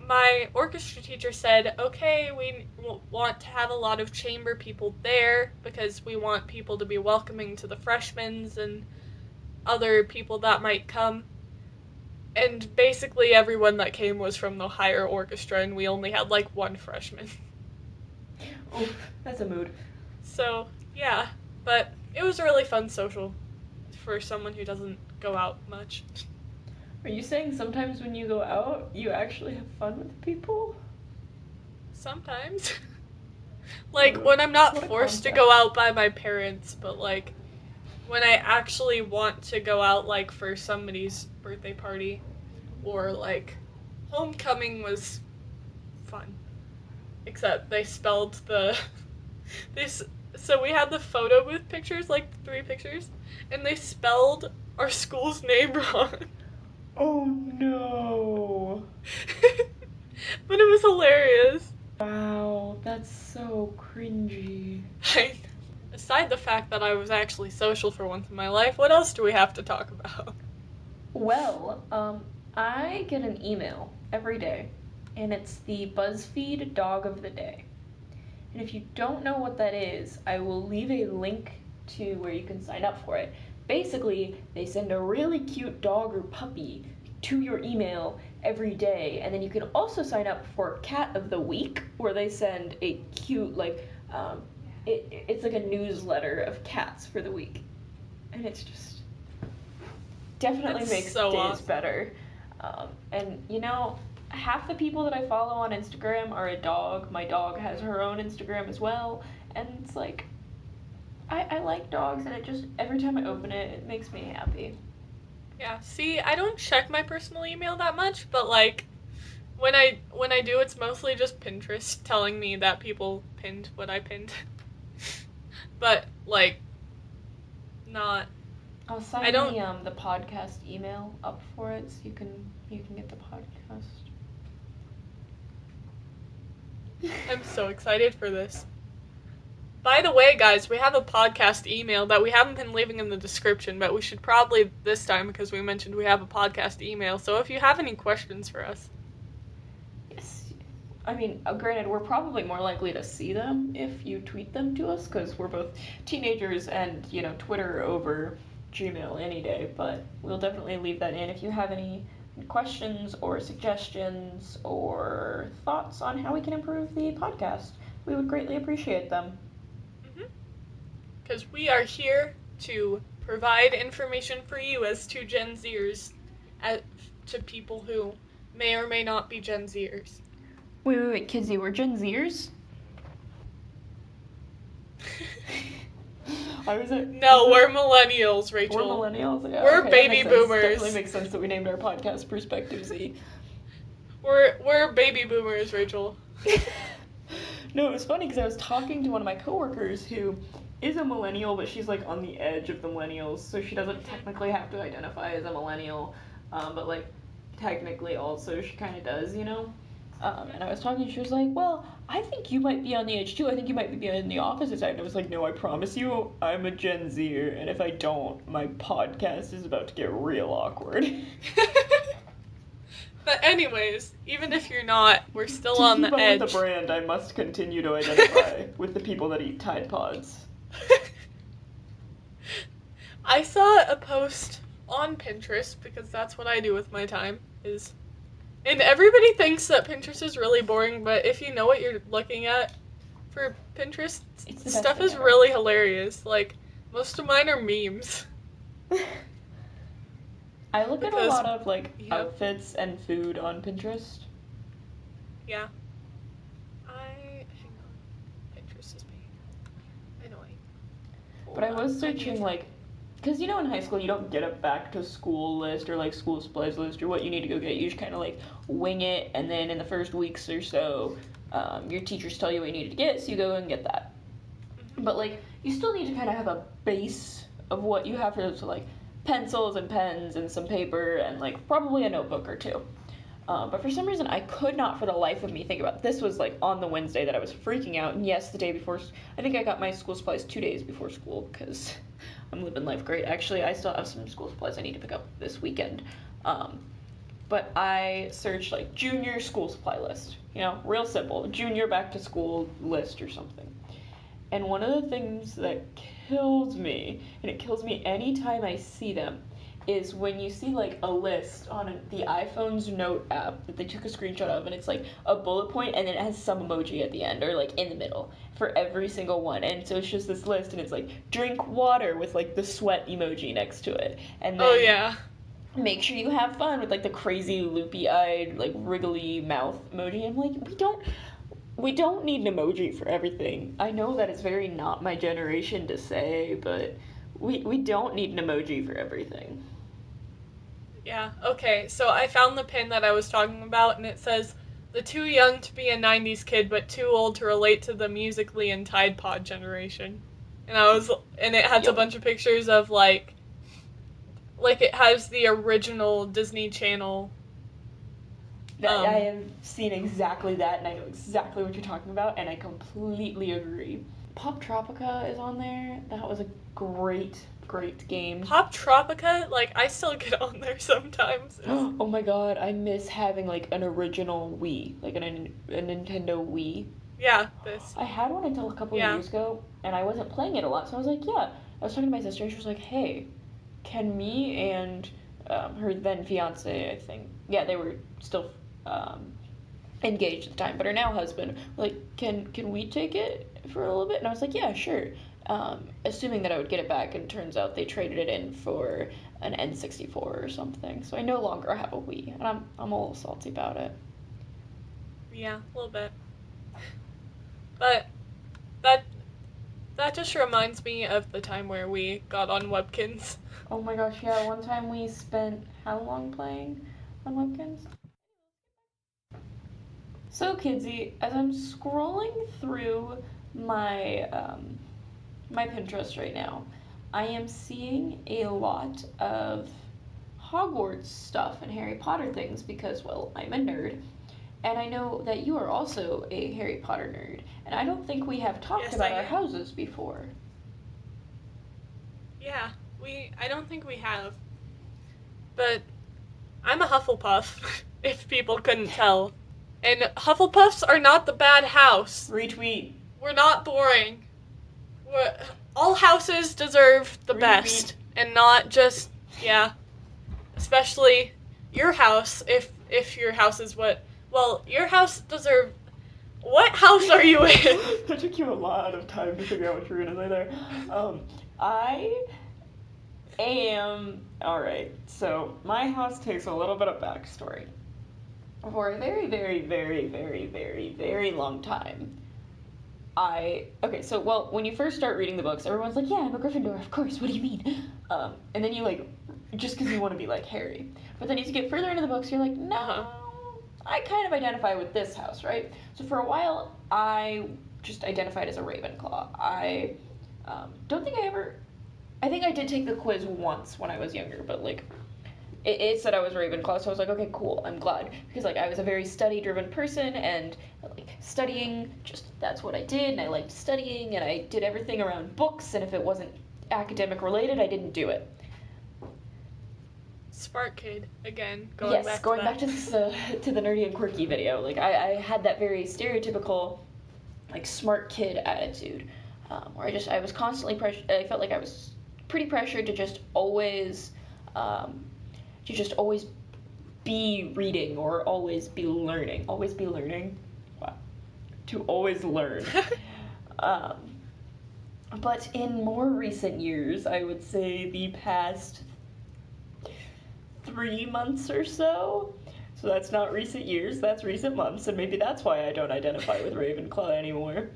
my orchestra teacher said, "Okay, we want to have a lot of chamber people there because we want people to be welcoming to the freshmen and other people that might come." And basically everyone that came was from the higher orchestra, and we only had like one freshman. Oof, that's a mood. So, yeah. But it was a really fun social for someone who doesn't go out much. Are you saying sometimes when you go out, you actually have fun with people? Sometimes. Like, when I'm not forced to go out by my parents, but like, when I actually want to go out, like, for somebody's birthday party, or like, homecoming was fun. Except they spelled the. So we had the photo booth pictures, like, 3 pictures, and they spelled our school's name wrong. Oh no. But it was hilarious. Wow, that's so cringy. Aside the fact that I was actually social for once in my life, what else do we have to talk about? Well, I get an email every day, and it's the Buzzfeed Dog of the Day. And if you don't know what that is, I will leave a link to where you can sign up for it. Basically, they send a really cute dog or puppy to your email every day, and then you can also sign up for Cat of the Week, where they send a cute, like, it's like a newsletter of cats for the week. And it's just definitely That's makes so days awesome. better. And you know, half the people that I follow on Instagram are a dog. My dog has her own Instagram as well, and it's like I like dogs, and it just every time I open it, it makes me happy. Yeah, see, I don't check my personal email that much, but like when I do, it's mostly just Pinterest telling me that people pinned what I pinned. But like not I'll sign I don't the podcast email up for it, so you can get the podcast. I'm so excited for this. By the way, guys, we have a podcast email that we haven't been leaving in the description, but we should probably this time because we mentioned we have a podcast email. So if you have any questions for us. Yes. I mean, granted, we're probably more likely to see them if you tweet them to us, because we're both teenagers and, you know, Twitter over Gmail any day, but we'll definitely leave that in if you have any questions or suggestions or thoughts on how we can improve the podcast. We would greatly appreciate them. Because we are here to provide information for you as to Gen Zers, to people who may or may not be Gen Zers. Wait, Kidsy, we're Gen Zers? No, we're millennials, Rachel. We're millennials? Yeah, we're okay, baby boomers. Definitely makes sense that we named our podcast Perspective Z. We're baby boomers, Rachel. No, it was funny because I was talking to one of my coworkers who is a millennial, but she's like on the edge of the millennials, so she doesn't technically have to identify as a millennial, but like technically also she kind of does, you know? And I was talking, she was like, well, I think you might be on the edge too. I think you might be on the opposite side. And I was like, no, I promise you, I'm a Gen Zer, and if I don't, my podcast is about to get real awkward. But anyways, even if you're not, we're still on the edge. To keep up with the brand, I must continue to identify with the people that eat Tide Pods. I saw a post on Pinterest, because that's what I do with my time, and everybody thinks that Pinterest is really boring, but if you know what you're looking at for Pinterest, stuff is really hilarious. Like, most of mine are memes. I look at a because lot of like yep, outfits and food on Pinterest. yeah. Hang on. Pinterest is being annoying. But Hold I on. was I need searching like, because you know in high school you don't get a back to school list or like school supplies list or what you need to go get. You just kind of like wing it, and then in the first weeks or so, your teachers tell you what you need to get, so you go and get that. But like you still need to kind of have a base of what you have for those, so like pencils and pens and some paper and like probably a notebook or two. But for some reason, I could not for the life of me think about this. Was like on the Wednesday that I was freaking out, and yes, the day before. I think I got my school supplies 2 days before school because I'm living life great. Actually, I still have some school supplies I need to pick up this weekend. Um, but I searched like junior school supply list. You know, real simple, junior back to school list or something. And one of the things that kills me, and it kills me anytime I see them, is when you see like a list on the iPhone's note app that they took a screenshot of, and it's like a bullet point and then it has some emoji at the end or like in the middle for every single one. And so it's just this list, and it's like drink water with like the sweat emoji next to it. And Oh then yeah. make sure you have fun with like the crazy loopy eyed like wriggly mouth emoji. I'm like, we don't need an emoji for everything. I know that it's very not my generation to say, but we don't need an emoji for everything. Yeah. Okay. So I found the pin that I was talking about, and it says, "The too young to be a '90s kid, but too old to relate to the Musically and Tide Pod generation." And it has a Yep. bunch of pictures of like it has the original Disney Channel. I Um. have seen exactly that, and I know exactly what you're talking about, and I completely agree. Pop Tropica is on there. That was a great, great game. Pop Tropica, like I still get on there sometimes. Oh my god, I miss having like an original Wii, like a Nintendo Wii. Yeah, this. I had one until a couple Yeah. years ago, and I wasn't playing it a lot, so I was like, yeah. I was talking to my sister, and she was like, hey, can me and her then fiance, I think, yeah, they were still um, engaged at the time, but her now husband, were like, can we take it for a little bit? And I was like, yeah, sure. Assuming that I would get it back, and it turns out they traded it in for an N64 or something. So I no longer have a Wii, and I'm a little salty about it. Yeah, a little bit. But that that just reminds me of the time where we got on Webkins. Oh my gosh, yeah, one time we spent how long playing on Webkins? So, Kidsy, as I'm scrolling through my my Pinterest right now, I am seeing a lot of Hogwarts stuff and Harry Potter things because, well, I'm a nerd, and I know that you are also a Harry Potter nerd, and I don't think we have talked Yes, I about our am. houses before. Yeah, I don't think we have. But I'm a Hufflepuff, if people couldn't tell. And Hufflepuffs are not the bad house. Retweet. We're not boring. All houses deserve the Retweet. best, and not just, yeah, especially your house. If your house is your house deserve. What house are you in? That took you a lot of time to figure out what you were gonna say there. I am alright. So my house takes a little bit of backstory. For a very, very, very, very, very, very long time, when you first start reading the books, everyone's like, yeah, I'm a Gryffindor, of course, what do you mean? And then you like, just because you want to be like Harry. But then as you get further into the books, you're like, no, I kind of identify with this house, right? So for a while, I just identified as a Ravenclaw. I don't think I think I did take the quiz once when I was younger, but like, it said I was Ravenclaw, so I was like, okay, cool, I'm glad. Because, like, I was a very study-driven person, and, like, studying, just, that's what I did, and I liked studying, and I did everything around books, and if it wasn't academic-related, I didn't do it. Spark Kid, again, Going back to to the nerdy and quirky video. Like, I had that very stereotypical, like, smart kid attitude, where I was constantly pressured, I felt like I was pretty pressured to just always be reading or always be learning. Always be learning. Wow. To always learn. um, but in more recent years, I would say the past 3 months or so. So that's not recent years, that's recent months, and maybe that's why I don't identify with Ravenclaw anymore.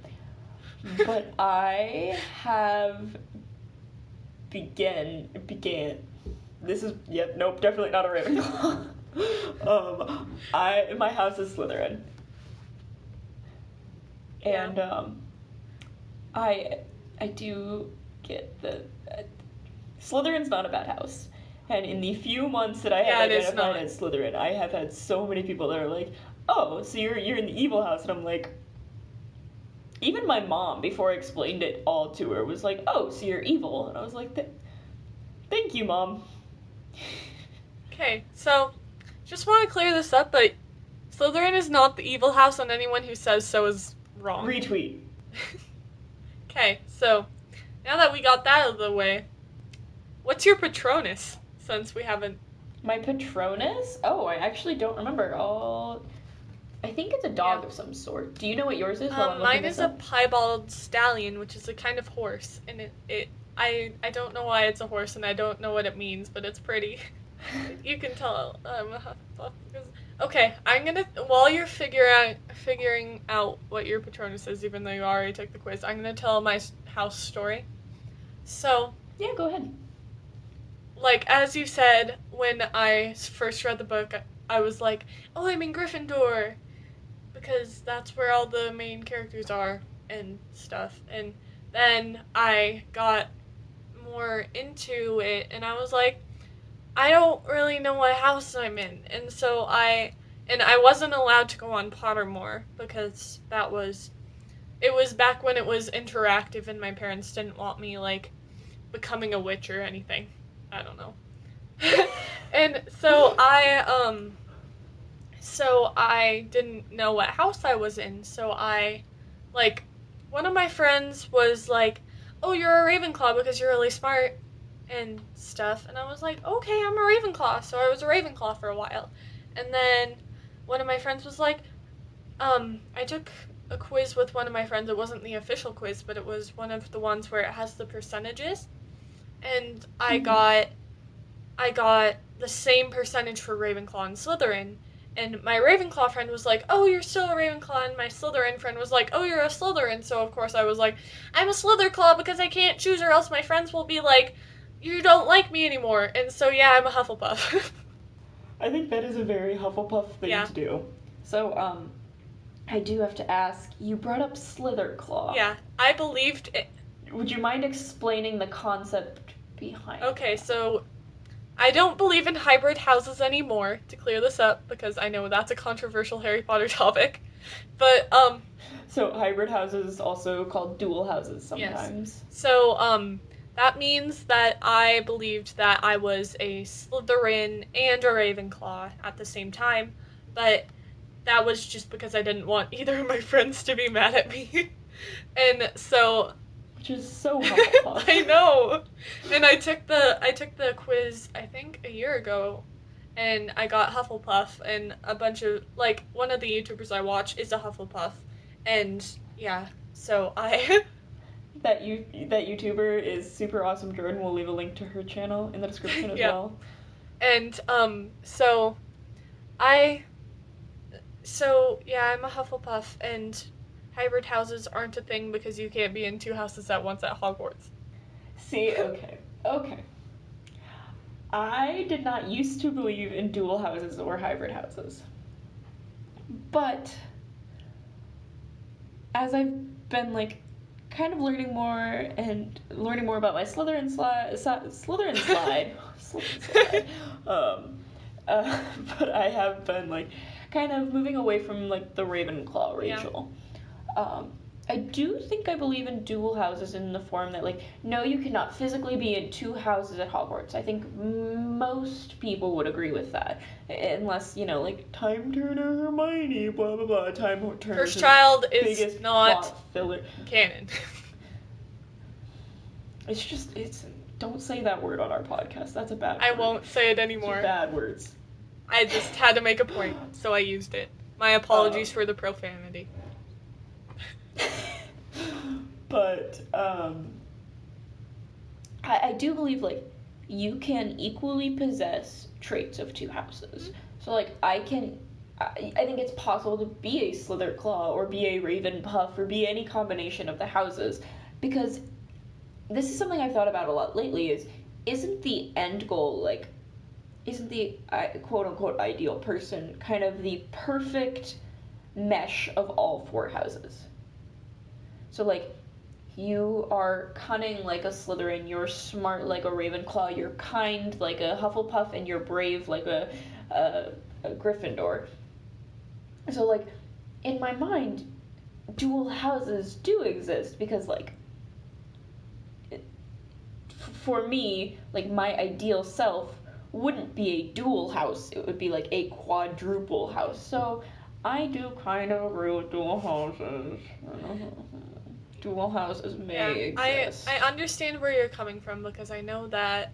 But I have began. This is nope, definitely not a Ravenclaw. My house is Slytherin, and I do get the Slytherin's not a bad house. And in the few months that I have identified as Slytherin, I have had so many people that are like, "Oh, so you're in the evil house," and I'm like, even my mom, before I explained it all to her, was like, "Oh, so you're evil," and I was like, "Thank you, Mom." Okay, so just want to clear this up, but Slytherin is not the evil house, and anyone who says so is wrong. Retweet. Okay, so now that we got that out of the way, what's your Patronus? Since we haven't. My Patronus? Oh, I actually don't remember. I think it's a dog of some sort. Do you know what yours is? Mine is a piebald stallion, which is a kind of horse, and I don't know why it's a horse, and I don't know what it means, but it's pretty. You can tell. Okay, I'm gonna, while you're figuring out what your Patronus is, even though you already took the quiz, I'm gonna tell my house story. So yeah, go ahead. Like, as you said, when I first read the book, I was like, oh, I'm in Gryffindor, because that's where all the main characters are and stuff. And then I got more into it, and I was like, I don't really know what house I'm in. And so I wasn't allowed to go on Pottermore, because it was back when it was interactive, and my parents didn't want me, like, becoming a witch or anything. I don't know. And so I didn't know what house I was in. So one of my friends was like, "Oh, you're a Ravenclaw because you're really smart and stuff." And I was like, "Okay, I'm a Ravenclaw." So I was a Ravenclaw for a while. And then one of my friends was like, I took a quiz with one of my friends. It wasn't the official quiz, but it was one of the ones where it has the percentages. And I got the same percentage for Ravenclaw and Slytherin, and my Ravenclaw friend was like, "Oh, you're still a Ravenclaw," and my Slytherin friend was like, "Oh, you're a Slytherin." So of course I was like, "I'm a Slytherclaw because I can't choose, or else my friends will be like, you don't like me anymore." And so yeah, I'm a Hufflepuff. I think that is a very Hufflepuff thing to do. So I do have to ask. You brought up Slytherclaw. Yeah, I believed it. Would you mind explaining the concept behind? Okay, so I don't believe in hybrid houses anymore, to clear this up, because I know that's a controversial Harry Potter topic. But, so hybrid houses, also called dual houses sometimes. Yes. So, that means that I believed that I was a Slytherin and a Ravenclaw at the same time, but that was just because I didn't want either of my friends to be mad at me. And so... Which is so Hufflepuff. I know. And I took the quiz, I think, a year ago, and I got Hufflepuff, and a bunch of, like, one of the YouTubers I watch is a Hufflepuff, and yeah, so I... That YouTuber is super awesome. Jordan will leave a link to her channel in the description as well. And, yeah, I'm a Hufflepuff, and hybrid houses aren't a thing because you can't be in two houses at once at Hogwarts. See, okay. I did not used to believe in dual houses or hybrid houses. But as I've been, like, kind of learning more about my Slytherin slide. But I have been, like, kind of moving away from, like, the Ravenclaw Rachel. Yeah. I do think I believe in dual houses in the form that, like, no, you cannot physically be in two houses at Hogwarts. I think most people would agree with that. Unless, you know, like, Time Turner Hermione, blah, blah, blah. Time Turner. First Child is not filler. Canon. Don't say that word on our podcast. That's a bad word. I won't say it anymore. Bad words. I just had to make a point, so I used it. My apologies for the profanity. But I do believe, like, you can equally possess traits of two houses. Mhm. So, like, I think it's possible to be a Slitherclaw or be a Ravenpuff or be any combination of the houses, because this is something I've thought about a lot lately. Isn't the end goal, like, isn't the quote unquote ideal person kind of the perfect mesh of all four houses? So, like, you are cunning like a Slytherin, you're smart like a Ravenclaw, you're kind like a Hufflepuff, and you're brave like a Gryffindor. So, like, in my mind, dual houses do exist because, like, for me, like, my ideal self wouldn't be a dual house, it would be like a quadruple house. So I do kind of agree with dual houses. Dual houses may exist. I understand where you're coming from, because I know that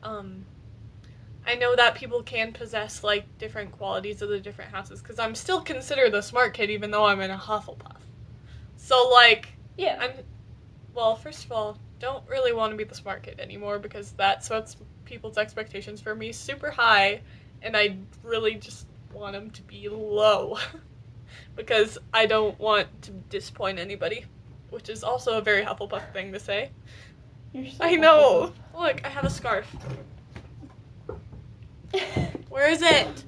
people can possess like different qualities of the different houses, because I'm still considered the smart kid even though I'm in a Hufflepuff. So, like, Yeah. well, first of all, don't really want to be the smart kid anymore, because that sets people's expectations for me super high, and I really just want them to be low because I don't want to disappoint anybody, which is also a very Hufflepuff thing to say. You're so I know. Hufflepuff. Look, I have a scarf. Where is it?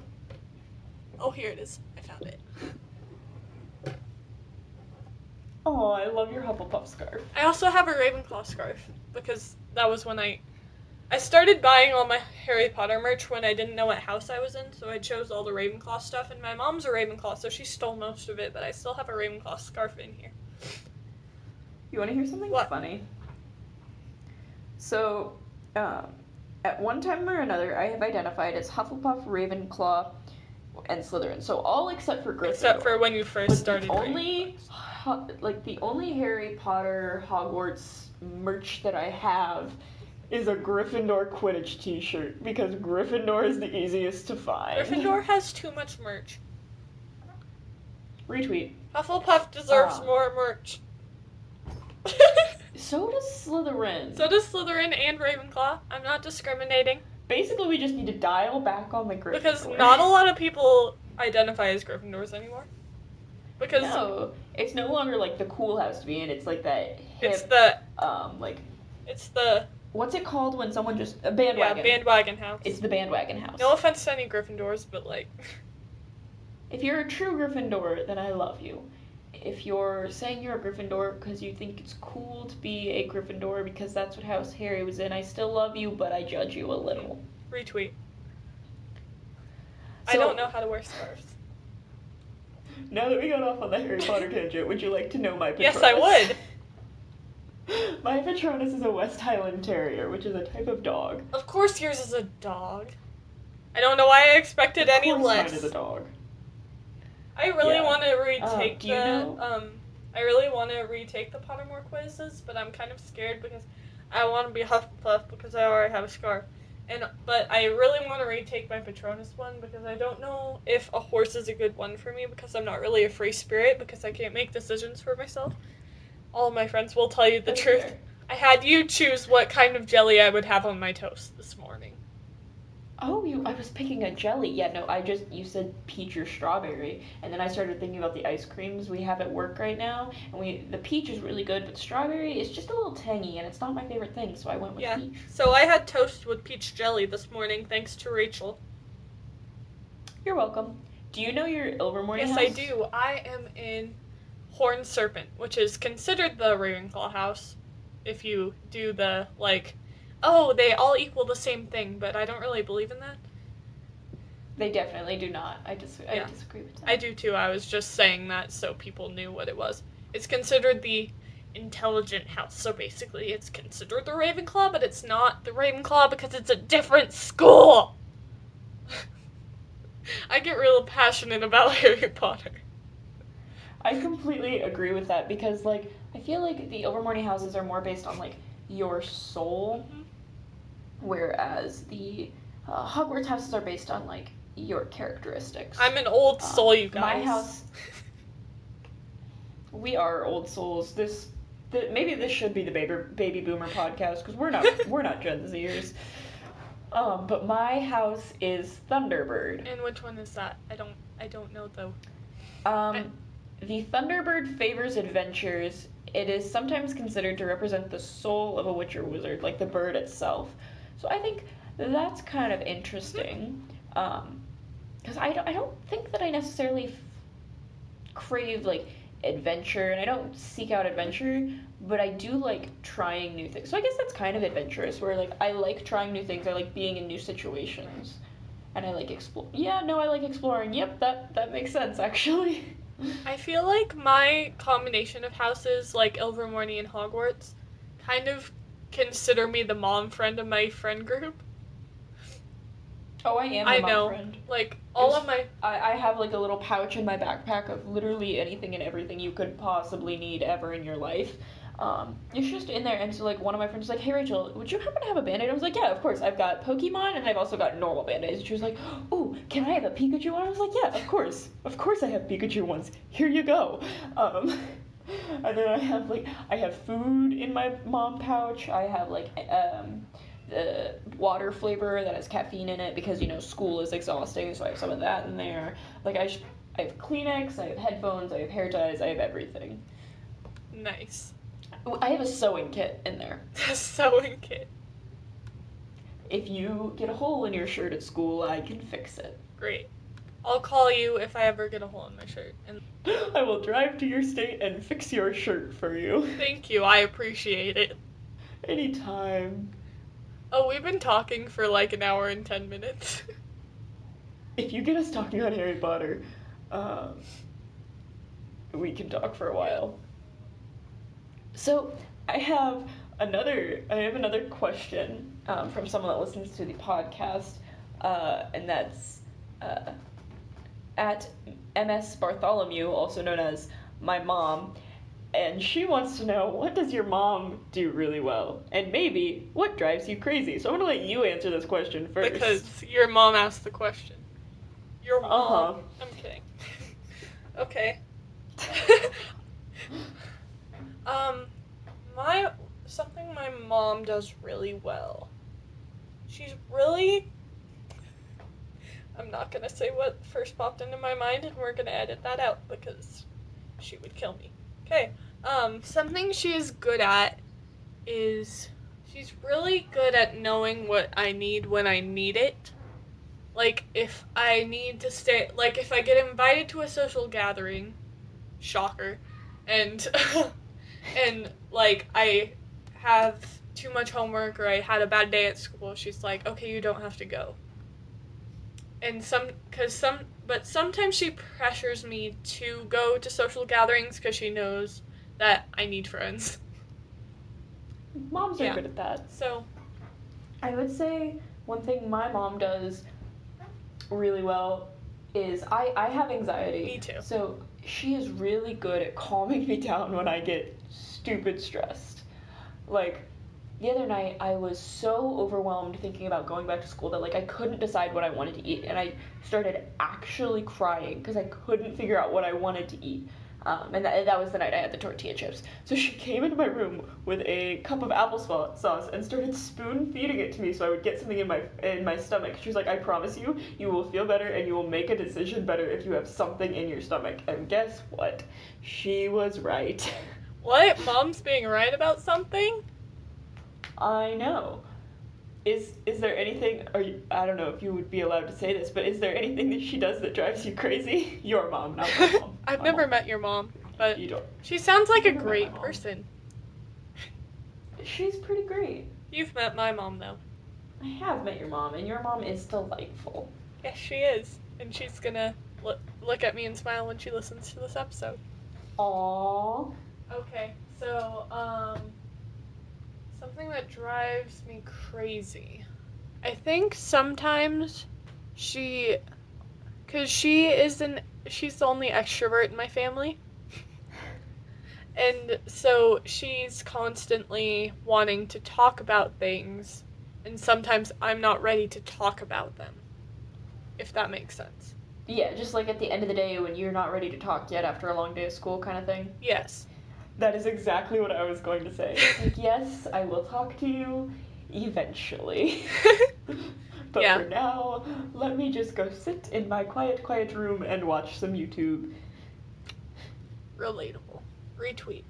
Oh, here it is. I found it. Oh, I love your Hufflepuff scarf. I also have a Ravenclaw scarf, because that was when I started buying all my Harry Potter merch when I didn't know what house I was in, so I chose all the Ravenclaw stuff, and my mom's a Ravenclaw, so she stole most of it, but I still have a Ravenclaw scarf in here. You want to hear something funny? So, at one time or another, I have identified as Hufflepuff, Ravenclaw, and Slytherin. So all except for Gryffindor. Except for when you first started. The only Harry Potter Hogwarts merch that I have is a Gryffindor Quidditch t-shirt, because Gryffindor is the easiest to find. Gryffindor has too much merch. Retweet. Hufflepuff deserves more merch. So does Slytherin. So does Slytherin and Ravenclaw. I'm not discriminating. Basically, we just need to dial back on the Gryffindor. Because not a lot of people identify as Gryffindors anymore. Because no, it's no longer like the cool house to be in. It's like that hip, it's the what's it called when someone just a bandwagon? Yeah, bandwagon house. It's the bandwagon house. No offense to any Gryffindors, but like, if you're a true Gryffindor, then I love you. If you're saying you're a Gryffindor because you think it's cool to be a Gryffindor because that's what house Harry was in, I still love you, but I judge you a little. Retweet. So, I don't know how to wear scarves. Now that we got off on the Harry Potter tangent, would you like to know my Patronus? Yes, I would. My Patronus is a West Highland Terrier, which is a type of dog. Of course yours is a dog. I don't know why I expected any less. Mine is a dog. I really want to retake I really want to retake the Pottermore quizzes, but I'm kind of scared because I want to be Hufflepuff because I already have a scarf. But I really want to retake my Patronus one because I don't know if a horse is a good one for me because I'm not really a free spirit because I can't make decisions for myself. All of my friends will tell you the truth. Fair. I had you choose what kind of jelly I would have on my toast this morning. Oh, I was picking a jelly. Yeah, no, you said peach or strawberry, and then I started thinking about the ice creams we have at work right now, and the peach is really good, but strawberry is just a little tangy, and it's not my favorite thing, so I went with peach. So I had toast with peach jelly this morning, thanks to Rachel. You're welcome. Do you know your Ilvermorny house? Yes, I do. I am in Horned Serpent, which is considered the Ravenclaw house, if you do the, like, oh, they all equal the same thing, but I don't really believe in that. They definitely do not. I disagree with that. I do too. I was just saying that so people knew what it was. It's considered the intelligent house, so basically it's considered the Ravenclaw, but it's not the Ravenclaw because it's a different school! I get real passionate about Harry Potter. I completely agree with that because, like, I feel like the Ilvermorny houses are more based on, like, your soul, whereas the Hogwarts houses are based on, like, your characteristics. I'm an old soul, you guys. My house... We are old souls. Maybe this should be the baby boomer podcast, because we're not Gen Zers. But my house is Thunderbird. And which one is that? I don't know though. Um, the Thunderbird favors adventures. It is sometimes considered to represent the soul of a witch or wizard, like the bird itself. So I think that's kind of interesting. Because I don't think that I necessarily crave like adventure, and I don't seek out adventure, but I do like trying new things. So I guess that's kind of adventurous, where like I like trying new things. I like being in new situations, and I like explore. Yeah, no, I like exploring. Yep, that makes sense actually. I feel like my combination of houses, like Ilvermorny and Hogwarts, kind of consider me the mom friend of my friend group. Oh, I am I your mom know. friend. Like, all of I have like a little pouch in my backpack of literally anything and everything you could possibly need ever in your life. It's just in there, and so like one of my friends was like, "Hey Rachel, would you happen to have a band-aid?" I was like, "Yeah, of course. I've got Pokemon and I've also got normal band-aids." And she was like, "Ooh, can I have a Pikachu one?" I was like, "Yeah, of course I have Pikachu ones. Here you go." And then I have food in my mom pouch. I have like the water flavor that has caffeine in it because school is exhausting, so I have some of that in there. Like I have Kleenex, I have headphones, I have hair ties, I have everything. nice. I have a sewing kit in there. Sewing kit. If you get a hole in your shirt at school, I can fix it. Great. I'll call you if I ever get a hole in my shirt. And I will drive to your state and fix your shirt for you. thank you. I appreciate it. Anytime. Oh, we've been talking for like an hour and 10 minutes. If you get us talking on Harry Potter, we can talk for a while. So I have another question from someone that listens to the podcast, and that's at MS Bartholomew, also known as my mom, and she wants to know, what does your mom do really well, and maybe what drives you crazy? So I'm gonna let you answer this question first. Because your mom asked the question. Your mom. Uh-huh. I'm kidding. Okay. Something my mom does really well. She's really. I'm not gonna say what first popped into my mind, and we're gonna edit that out because she would kill me. Okay. Something she is good at is she's really good at knowing what I need when I need it. Like, if I need to stay, like, if I get invited to a social gathering, shocker, and, and, like, I have too much homework or I had a bad day at school, she's like, okay, you don't have to go. And but sometimes she pressures me to go to social gatherings because she knows that I need friends. Moms are good at that. So, I would say one thing my mom does really well is I have anxiety. Me too. So she is really good at calming me down when I get stupid stressed. Like, the other night I was so overwhelmed thinking about going back to school that like I couldn't decide what I wanted to eat, and I started actually crying because I couldn't figure out what I wanted to eat. And that was the night I had the tortilla chips. So she came into my room with a cup of applesauce and started spoon feeding it to me so I would get something in my stomach. She was like, I promise you, you will feel better and you will make a decision better if you have something in your stomach. And guess what? She was right. What? Mom's being right about something? I know. Is there anything, I don't know if you would be allowed to say this, but is there anything that she does that drives you crazy? Your mom, not my mom. I've never met your mom, but You don't. she sounds like a You've never met great my mom. person. She's pretty great. You've met my mom, though. I have met your mom, and your mom is delightful. Yes, she is. And she's gonna look at me and smile when she listens to this episode. Aww. Okay, so, something that drives me crazy. I think sometimes because she's the only extrovert in my family. And so she's constantly wanting to talk about things, and sometimes I'm not ready to talk about them, if that makes sense. Yeah, just like at the end of the day when you're not ready to talk yet after a long day of school kind of thing. Yes. That is exactly what I was going to say. Like, yes, I will talk to you eventually. But Yeah. for now, let me just go sit in my quiet room and watch some YouTube. Relatable. Retweet.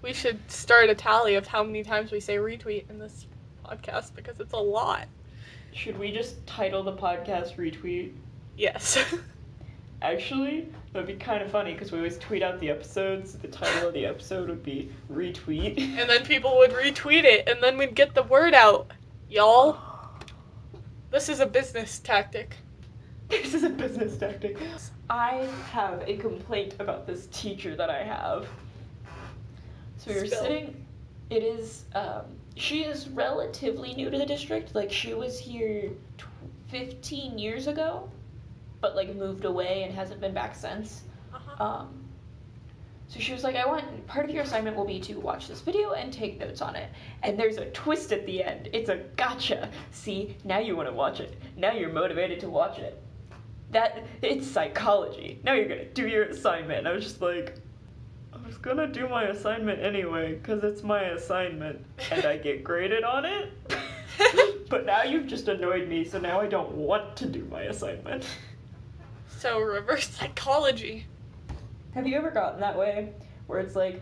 We should start a tally of how many times we say retweet in this podcast because it's a lot. Should we just title the podcast Retweet? Yes. Actually, that'd be kind of funny because we always tweet out the episodes. The title of the episode would be Retweet. And then people would retweet it, and then we'd get the word out. Y'all, this is a business tactic. This is a business tactic. I have a complaint about this teacher that I have. So we were sitting, she is relatively new to the district. Like, she was here 15 years ago, but, like, moved away and hasn't been back since. Uh-huh. So she was like, part of your assignment will be to watch this video and take notes on it. And there's a twist at the end. It's a gotcha. See, now you want to watch it. Now you're motivated to watch it. It's psychology. Now you're gonna do your assignment. And I was just like, I was gonna do my assignment anyway, because it's my assignment, and I get graded on it. But now you've just annoyed me, so now I don't want to do my assignment. So, reverse psychology. Have you ever gotten that way, where it's like,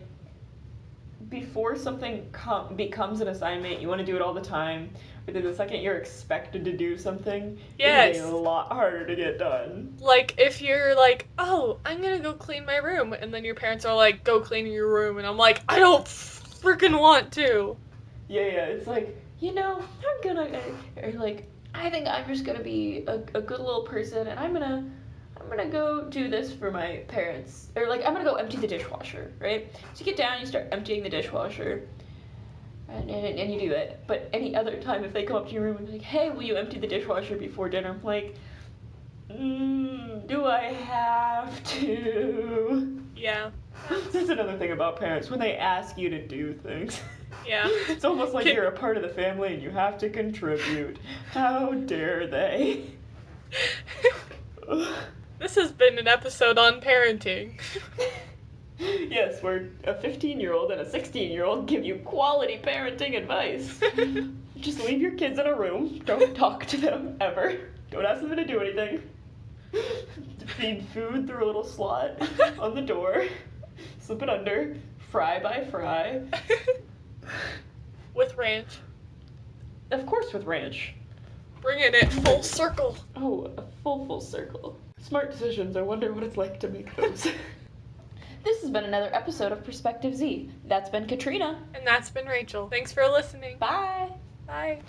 before something becomes an assignment, you want to do it all the time, but then the second you're expected to do something, Yes. it's a lot harder to get done. Like, if you're like, oh, I'm gonna go clean my room, and then your parents are like, go clean your room, and I'm like, I don't freaking want to. Yeah, it's like, I'm gonna, or like, I think I'm just gonna be a good little person, and I'm gonna go do this for my parents, or like, I'm gonna go empty the dishwasher, right? So you get down, you start emptying the dishwasher, and you do it. But any other time, if they come up to your room and be like, hey, will you empty the dishwasher before dinner? I'm like, do I have to? Yeah. That's another thing about parents, when they ask you to do things. Yeah. It's almost like you're a part of the family and you have to contribute. How dare they? This has been an episode on parenting. Yes, where a 15-year-old and a 16-year-old give you quality parenting advice. Just leave your kids in a room. Don't talk to them, ever. Don't ask them to do anything. Feed food through a little slot on the door. Slip it under. Fry by fry. With ranch. Of course with ranch. Bringing it full circle. Oh, a full circle. Smart decisions. I wonder what it's like to make those. This has been another episode of Perspective Z. That's been Katrina. And that's been Rachel. Thanks for listening. Bye. Bye.